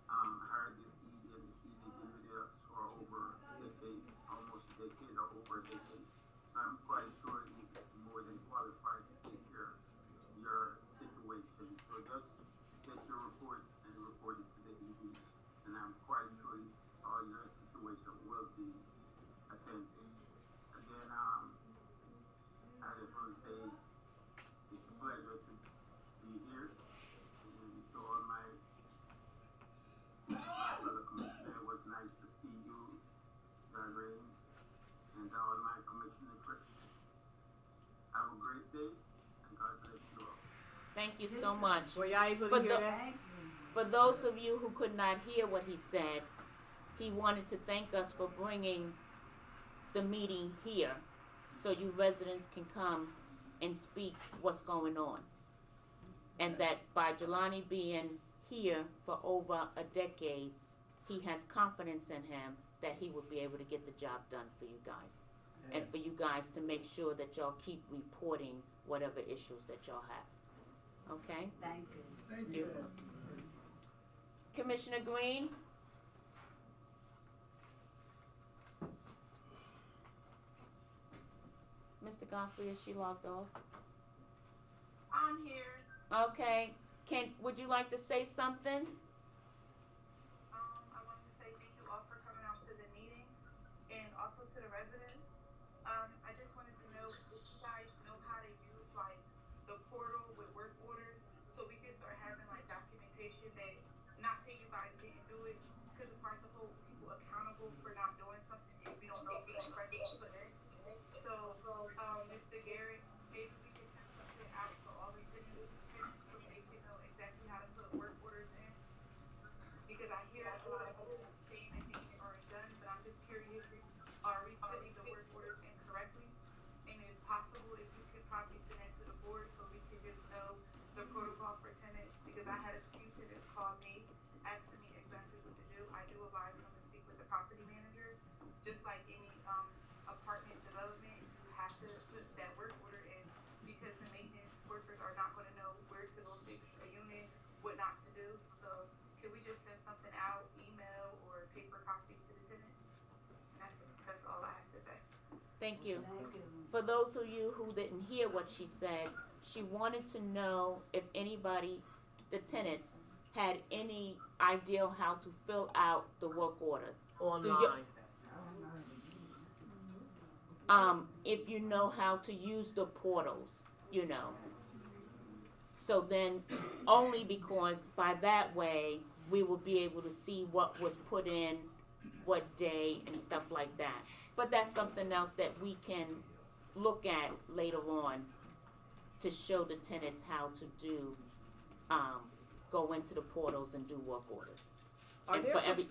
hired this ED, and this ED been with us for over a decade, almost a decade or over a decade. So I'm quite sure he's more than qualified to take care of your situation. So just get your report and report it to the ED, and I'm quite sure all your situation will be attended. Again, I just want to say it's a pleasure to be here, and to all my fellow commissioners, it was nice to see you, John Raines, and all my commissioner friends. Have a great day, and God bless you all. Thank you so much. Were y'all able For to hear the- that? For those of you who could not hear what he said, he wanted to thank us for bringing the meeting here so you residents can come and speak what's going on. And that by Jelani being here for over a decade, he has confidence in him that he will be able to get the job done for you guys. And for you guys to make sure that y'all keep reporting whatever issues that y'all have. Okay? Thank you. Thank you. Commissioner Green? Mr. Godfrey, is she logged off? I'm here. Okay. Would you like to say something? I wanted to say thank you all for coming out to the meeting and also to the residents. I just wanted to know if you guys know how to use like the portal with work orders so we can start having like documentation that not saying you guys didn't do it because it's hard to hold people accountable for not doing something if we don't know if it's correct to put in. So, Mr. Garrett, maybe we can send something out for all the tenants so they can know exactly how to put work orders in. Because I hear a lot of people saying that things aren't done, but I'm just curious, are we putting the work orders in correctly? And if possible, if you could probably send it to the board so we could just know the protocol for tenants, because I had a few tenants call me, asking me exactly what to do. I do advise them to speak with the property manager, just like any apartment development, you have to put that work order in because the maintenance workers are not going to know where to go fix a unit, what not to do. So can we just send something out, email or paper copy to the tenant? And that's all I have to say. Thank you. For those of you who didn't hear what she said, she wanted to know if anybody, the tenants, had any idea how to fill out the work order. Online. If you know how to use the portals, you know. So then, only because by that way, we will be able to see what was put in, what day, and stuff like that. But that's something else that we can look at later on to show the tenants how to do, go into the portals and do work orders. Are And there for every,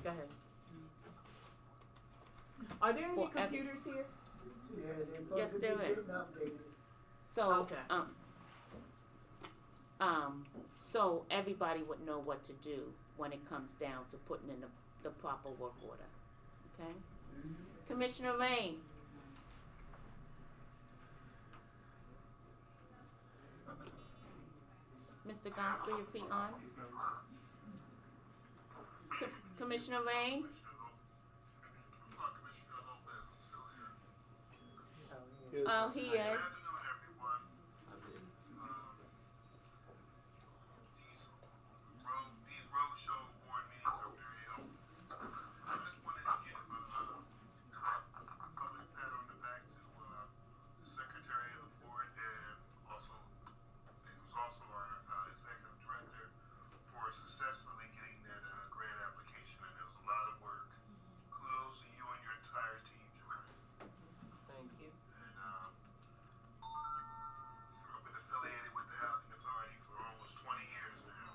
Go ahead. Are there any For every- computers here? Yeah, they're Yes, supposed to there be is. getting updated. So, Okay. So everybody would know what to do when it comes down to putting in the proper work order. Okay? Commissioner Rain. Mr. Godfrey, is he on? Commissioner Rains? Oh, he is. These roadshow board meetings are very helpful. I just wanted to give a public pat on the back to the secretary of the board and also who's also our executive director for successfully getting that grant application. And it was a lot of work. Kudos to you and your entire team, Jermaine. Thank you. And I've been affiliated with the Housing Authority for almost 20 years now.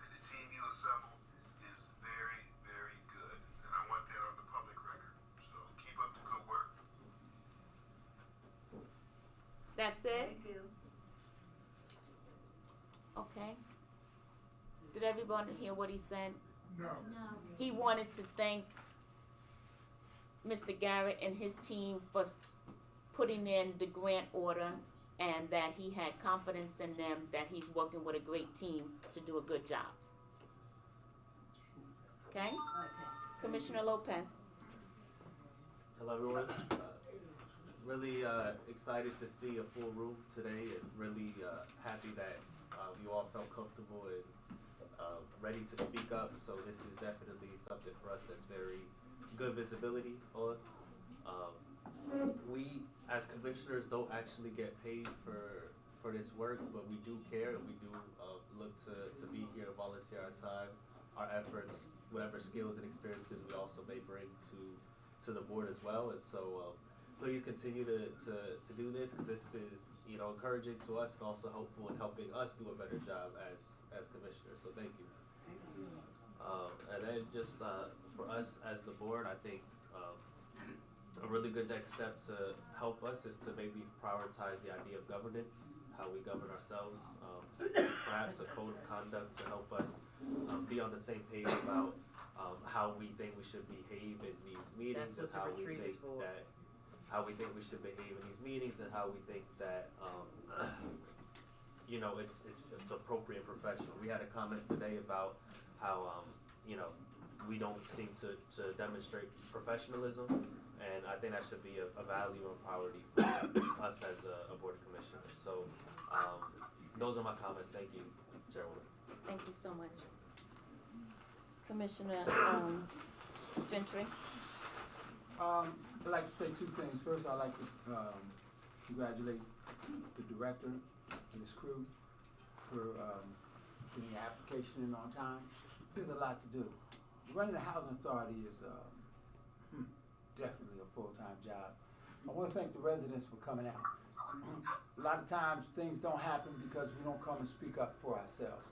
And the team you assembled is very, very good. And I want that on the public record. So keep up the good work. That's it? Thank you. Okay. Did everyone hear what he said? No. He wanted to thank Mr. Garrett and his team for putting in the grant order and that he had confidence in them, that he's working with a great team to do a good job. Okay? Commissioner Lopez. Hello, everyone. Really excited to see a full room today, and really happy that you all felt comfortable and ready to speak up. So this is definitely something for us that's very good visibility on. We, as commissioners, don't actually get paid for this work, but we do care, and we do look to be here and volunteer our time, our efforts, whatever skills and experiences we also may bring to the board as well. And so please continue to do this, because this is, you know, encouraging to us and also helpful in helping us do a better job as commissioners. So thank you. And then just for us as the board, I think a really good next step to help us is to maybe prioritize the idea of governance, how we govern ourselves, perhaps a code of conduct to help us be on the same page about how we think we should behave in these meetings, and how we think that we should behave in these meetings, and how we think that you know, it's appropriate and professional. We had a comment today about how you know, we don't seem to demonstrate professionalism, and I think that should be a value and priority for us as a board of commissioners. So those are my comments. Thank you, Chairwoman. Thank you so much. Commissioner Gentry. I'd like to say two things. First, I'd like to congratulate the director and his crew for getting the application in on time. There's a lot to do. Running a housing authority is definitely a full-time job. I want to thank the residents for coming out. A lot of times things don't happen because we don't come and speak up for ourselves.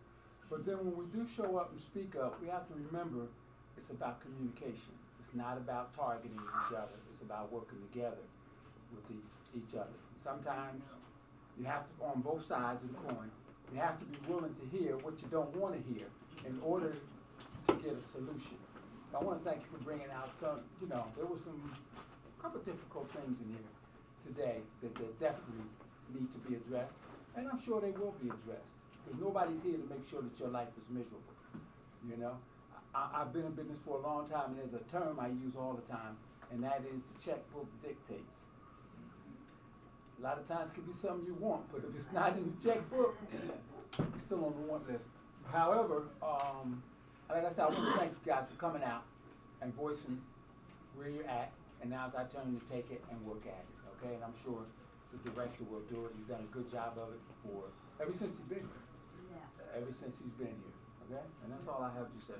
But then when we do show up and speak up, we have to remember it's about communication. It's not about targeting each other. It's about working together with each other. Sometimes you have to, on both sides of the coin, you have to be willing to hear what you don't want to hear in order to get a solution. I want to thank you for bringing out some, you know, there were a couple of difficult things in here today that definitely need to be addressed, and I'm sure they will be addressed, because nobody's here to make sure that your life is miserable, you know? I've been in business for a long time, and there's a term I use all the time, and that is the checkbook dictates. A lot of times it can be something you want, but if it's not in the checkbook, it's still on the want list. However, like I said, I want to thank you guys for coming out and voicing where you're at, and now it's our turn to take it and work at it, okay? And I'm sure the director will do it. He's done a good job of it before, ever since he's been here. Yeah. Ever since he's been here, okay? And that's all I have to say.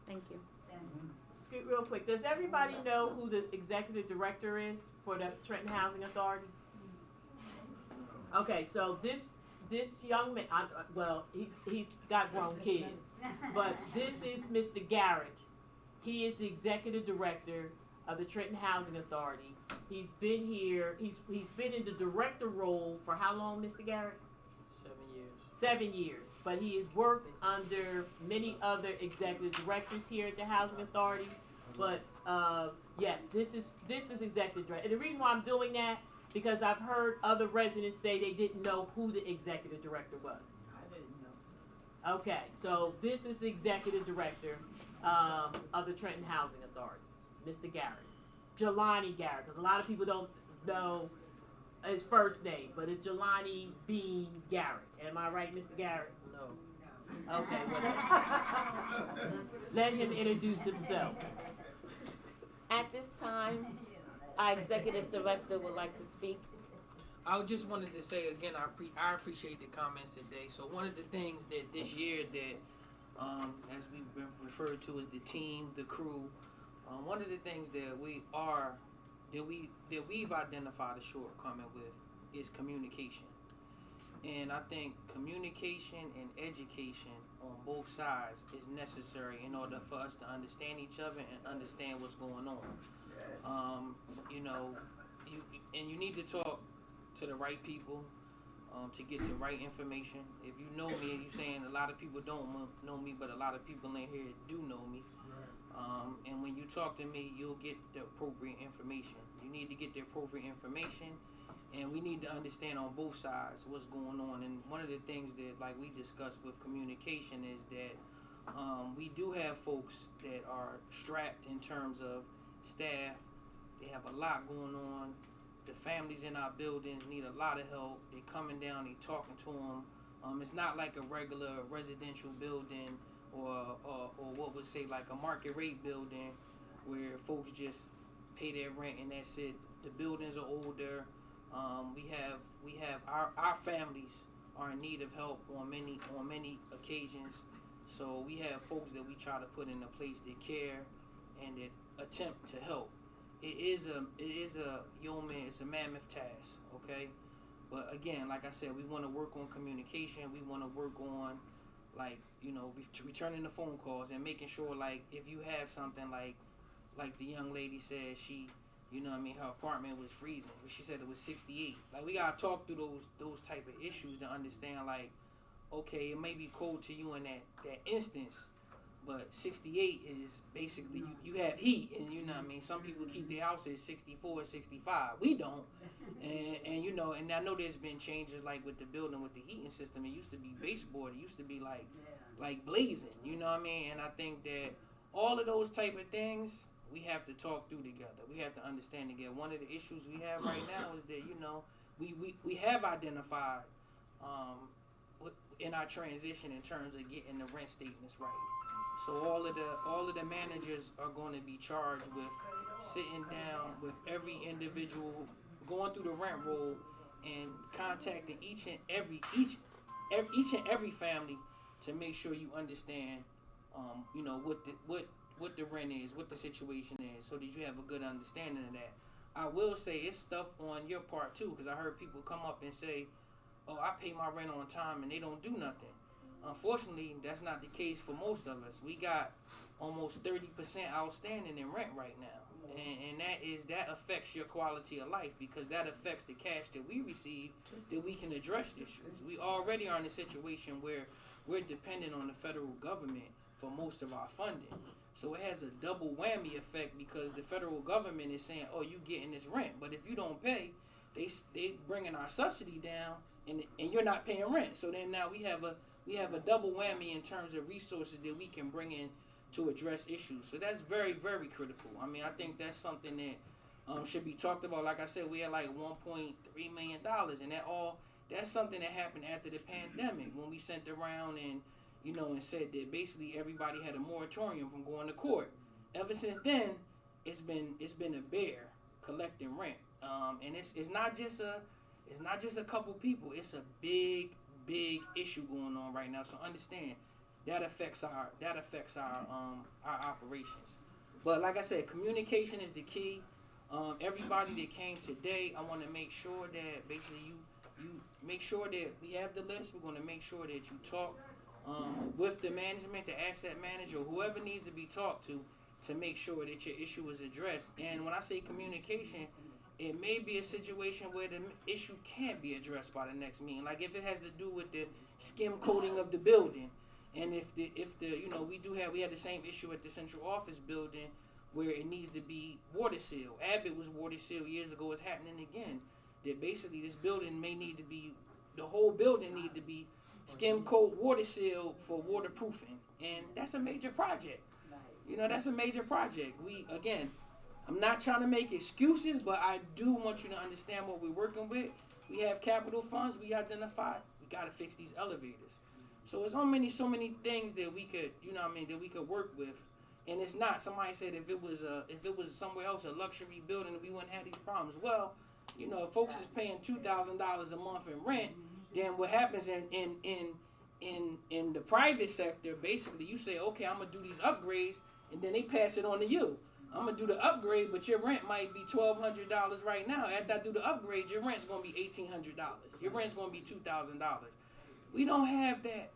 Thank you. Scoot real quick. Does everybody know who the executive director is for the Trenton Housing Authority? Okay, so this young man, well, he's got grown kids, but this is Mr. Garrett. He is the executive director of the Trenton Housing Authority. He's been here. He's been in the director role for how long, Mr. Garrett? 7 years. 7 years, but he has worked under many other executive directors here at the Housing Authority. But yes, this is executive director. And the reason why I'm doing that, because I've heard other residents say they didn't know who the executive director was. I didn't know. Okay, so this is the executive director of the Trenton Housing Authority, Mr. Garrett. Jelani Garrett, because a lot of people don't know his first name, but it's Jelani Bean Garrett. Am I right, Mr. Garrett? No. Okay, well, let him introduce himself. At this time, our executive director would like to speak. I just wanted to say again, I appreciate the comments today. So one of the things that this year that, as we've been referred to as the team, the crew, one of the things that we've identified a shortcoming with is communication. And I think communication and education on both sides is necessary in order for us to understand each other and understand what's going on. Yes. You know, you need to talk to the right people to get the right information. If you know me, and you're saying a lot of people don't know me, but a lot of people in here do know me. And when you talk to me, you'll get the appropriate information. You need to get the appropriate information, and we need to understand on both sides what's going on. And one of the things that, like we discussed with communication, is that we do have folks that are strapped in terms of staff. They have a lot going on. The families in our buildings need a lot of help. They coming down, they talking to them. It's not like a regular residential building or what would say like a market rate building where folks just pay their rent and that's it. The buildings are older. We have our families are in need of help on many occasions. So we have folks that we try to put in a place that care and that attempt to help. It is a it's a mammoth task, okay? But again, like I said, we want to work on communication. We want to work on, like, you know, returning the phone calls and making sure, like, if you have something like the young lady said, she, you know what I mean, her apartment was freezing. She said it was 68. Like, we gotta talk through those type of issues to understand, like, okay, it may be cold to you in that instance, but 68 is basically you have heat, and you know what I mean. Some people keep their house at 64, 65. We don't, and you know, and I know there's been changes like with the building with the heating system. It used to be baseboard. It used to be like blazing. You know what I mean? And I think that all of those type of things we have to talk through together. We have to understand together. One of the issues we have right now is that, you know, we have identified in our transition in terms of getting the rent statements right. So all of the managers are going to be charged with sitting down with every individual, going through the rent roll, and contacting each and every family to make sure you understand, you know, what the rent is, what the situation is, so that you have a good understanding of that. I will say it's stuff on your part too, because I heard people come up and say, "Oh, I pay my rent on time," and they don't do nothing. Unfortunately, that's not the case for most of us. We got almost 30% outstanding in rent right now, and that affects your quality of life, because that affects the cash that we receive that we can address issues. We already are in a situation where we're dependent on the federal government for most of our funding. So it has a double whammy effect, because the federal government is saying, "Oh, you getting this rent," but if you don't pay, they bringing our subsidy down, and you're not paying rent. So then now we have a double whammy in terms of resources that we can bring in to address issues. So that's very, very critical. I mean, I think that's something that should be talked about. Like I said, we had like $1.3 million, and that's something that happened after the pandemic, when we sent around and, you know, and said that basically everybody had a moratorium from going to court. Ever since then, it's been a bear collecting rent, and it's not just a couple people. It's a big issue going on right now. So understand that affects our operations. But like I said, communication is the key. Everybody that came today, I want to make sure that basically you make sure that we have the list. We're going to make sure that you talk with the management, the asset manager, whoever needs to be talked to make sure that your issue is addressed. And when I say communication, it may be a situation where the issue can't be addressed by the next meeting. Like if it has to do with the skim coating of the building, and if the you know, we had the same issue at the central office building where it needs to be water sealed. Abbott was water sealed years ago. It's happening again. That basically this building may need to be, the whole building need to be skim coat water sealed for waterproofing, and that's a major project. You know, that's a major project. I'm not trying to make excuses, but I do want you to understand what we're working with. We have capital funds. We identified. We got to fix these elevators. So there's so many things that we could, you know what I mean, that we could work with. And it's not, somebody said if it was somewhere else, a luxury building, we wouldn't have these problems. Well, you know, if folks is paying $2,000 a month in rent, then what happens in the private sector, basically you say, okay, I'm going to do these upgrades, and then they pass it on to you. I'm going to do the upgrade, but your rent might be $1,200 right now. After I do the upgrade, your rent's going to be $1,800. Your rent's going to be $2,000. We don't have that.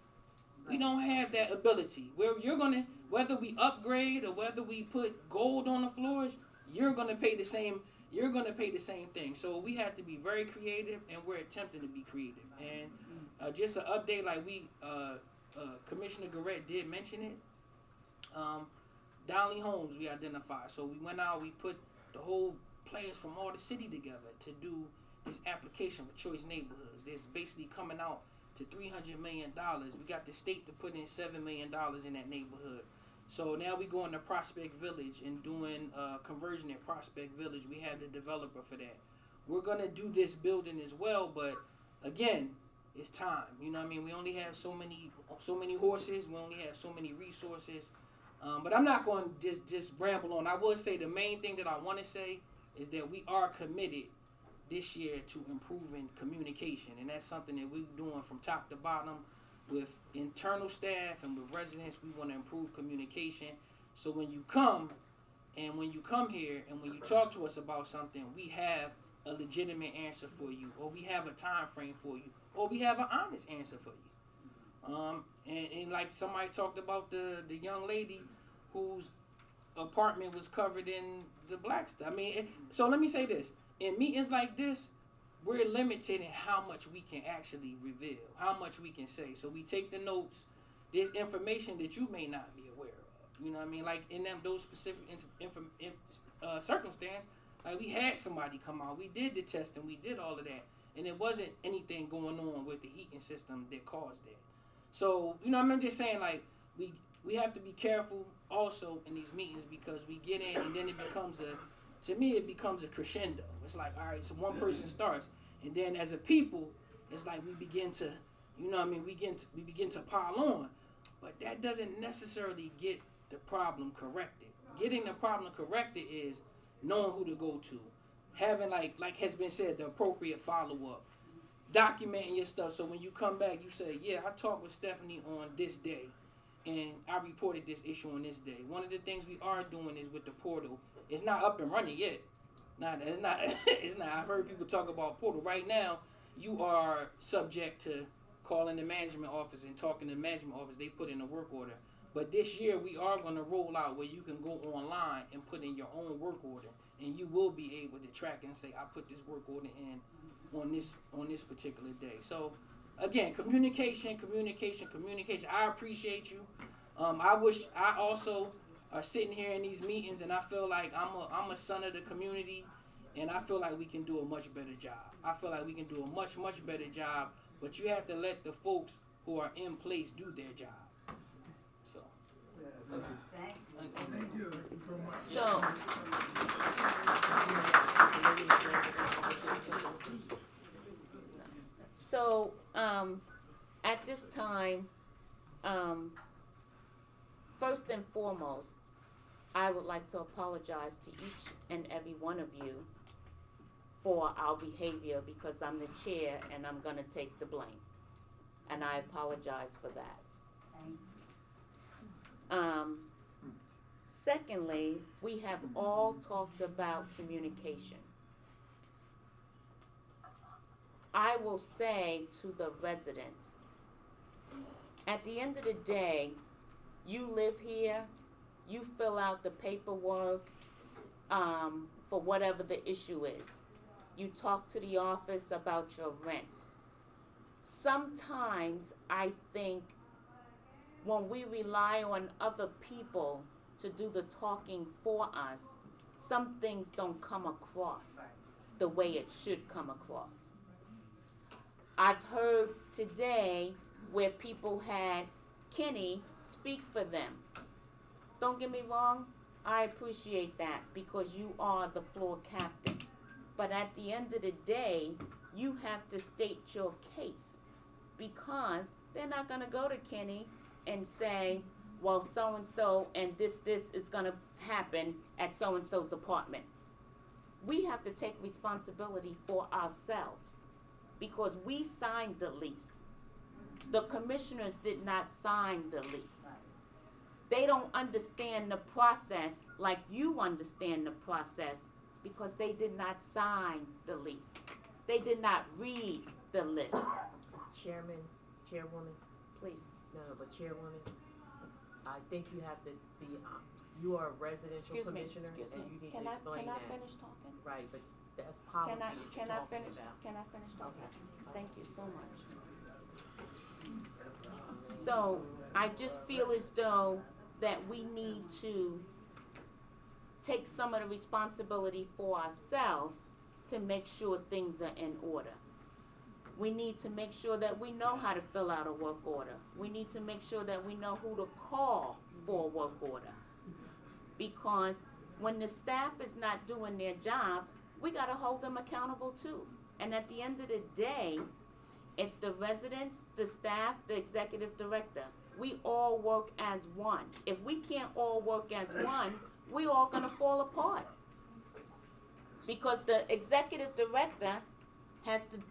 We don't have that ability. Where you're going to, whether we upgrade or whether we put gold on the floors, you're going to pay the same. You're going to pay the same thing. So we have to be very creative, and we're attempting to be creative. And just an update, like Commissioner Garrett did mention it. Downey Homes we identified. So we went out, we put the whole players from all the city together to do this application for choice neighborhoods. That's basically coming out to $300 million. We got the state to put in $7 million in that neighborhood. So now we going to Prospect Village and doing conversion at Prospect Village. We have the developer for that. We're gonna do this building as well, but again, it's time. You know what I mean? We only have so many horses. We only have so many resources. But I'm not going to just ramble on. I will say the main thing that I want to say is that we are committed this year to improving communication, and that's something that we're doing from top to bottom with internal staff and with residents. We want to improve communication, so when you come here and when you talk to us about something, we have a legitimate answer for you, or we have a time frame for you, or we have an honest answer for you. And like somebody talked about the young lady whose apartment was covered in the black stuff. I mean, so let me say this. In meetings like this, we're limited in how much we can actually reveal, how much we can say. So we take the notes. There's information that you may not be aware of. You know what I mean? Like in those specific circumstance, like we had somebody come out. We did the testing. We did all of that. And it wasn't anything going on with the heating system that caused that. So, you know, I'm just saying, like, we have to be careful also in these meetings, because we get in and then it becomes a crescendo. It's like, all right, so one person starts, and then as a people, it's like we begin to, you know what I mean, we begin to pile on. But that doesn't necessarily get the problem corrected. Getting the problem corrected is knowing who to go to, having, like has been said, the appropriate follow-up, documenting your stuff, so when you come back, you say, yeah, I talked with Stephanie on this day, and I reported this issue on this day. One of the things we are doing is with the portal. It's not up and running yet. It's not. It's not. I've heard people talk about portal. Right now, you are subject to calling the management office and talking to the management office. They put in a work order. But this year, we are going to roll out where you can go online and put in your own work order, and you will be able to track and say, I put this work order in on this particular day. So again, communication. I appreciate you. I wish I also are sitting here in these meetings, and I feel like I'm a son of the community, and I feel like we can do a much better job. I feel like we can do a much better job, but you have to let the folks who are in place do their job. So Thank you. So at this time, first and foremost, I would like to apologize to each and every one of you for our behavior, because I'm the chair and I'm going to take the blame. And I apologize for that. Secondly, we have all talked about communication. I will say to the residents, at the end of the day, you live here, you fill out the paperwork for whatever the issue is. You talk to the office about your rent. Sometimes I think when we rely on other people to do the talking for us, some things don't come across the way it should come across. I've heard today where people had Kenny speak for them. Don't get me wrong, I appreciate that, because you are the floor captain. But at the end of the day, you have to state your case, because they're not going to go to Kenny and say, well, so-and-so and this is going to happen at so-and-so's apartment. We have to take responsibility for ourselves, because we signed the lease. The commissioners did not sign the lease. They don't understand the process like you understand the process, because they did not sign the lease. They did not read the list. Chairwoman, please. No, but Chairwoman, I think you have to be, you are a residential commissioner, and you need to explain that. Can I finish talking? Right, but that's policy that you're talking about. Can I finish talking? Okay. Thank you so much. So I just feel as though that we need to take some of the responsibility for ourselves to make sure things are in order. We need to make sure that we know how to fill out a work order. We need to make sure that we know who to call for a work order. Because when the staff is not doing their job, we gotta hold them accountable too. And at the end of the day, it's the residents, the staff, the executive director. We all work as one. If we can't all work as one, we all gonna fall apart. Because the executive director has to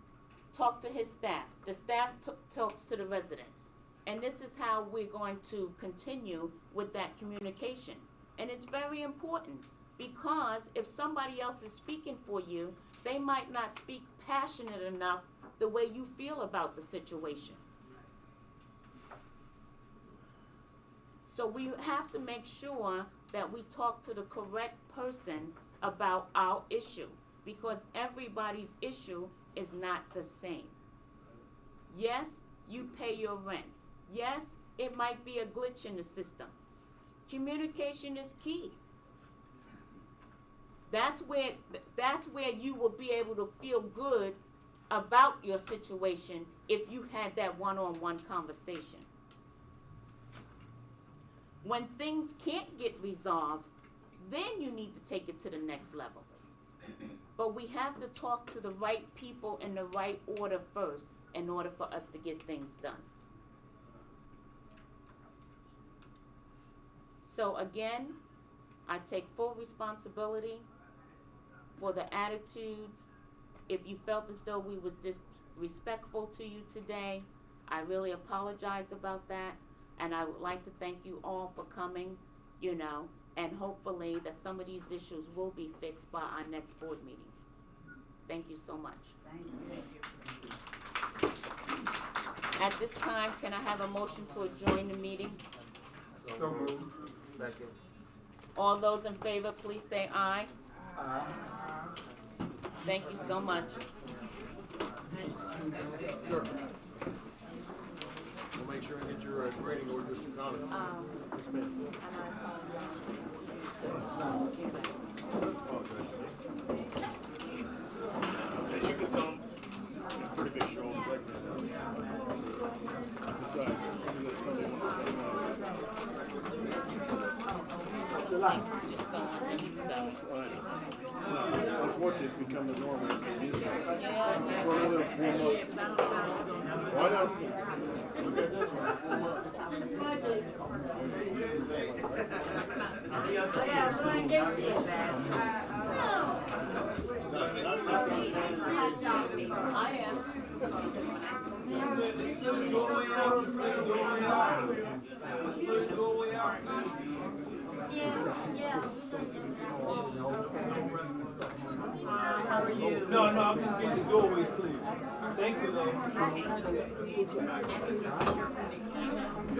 talk to his staff. The staff talks to the residents. And this is how we're going to continue with that communication. And it's very important because if somebody else is speaking for you, they might not speak passionate enough the way you feel about the situation. So we have to make sure that we talk to the correct person about our issue, because everybody's issue is not the same. Yes, you pay your rent. Yes, it might be a glitch in the system. Communication is key. That's where you will be able to feel good about your situation if you had that one-on-one conversation. When things can't get resolved, then you need to take it to the next level. But we have to talk to the right people in the right order first in order for us to get things done. So again, I take full responsibility for the attitudes. If you felt as though we was disrespectful to you today, I really apologize about that. And I would like to thank you all for coming, and hopefully that some of these issues will be fixed by our next board meeting. Thank you so much. Thank you. At this time, can I have a motion to adjourn the meeting? So moved. Second. All those in favor, please say aye. Aye. Thank you so much. Sure. We'll make sure and get your grading order, Mr. Connor. Yes, ma'am. As you can tell, pretty big shoulders right there. Besides, Thanks, it's just so unnecessary. unfortunately, it's become the norm as it is. Yeah. For another 4 months. Why not? Look at this I am. How are you? No, I'm just getting this doorway clear. Thank you, though.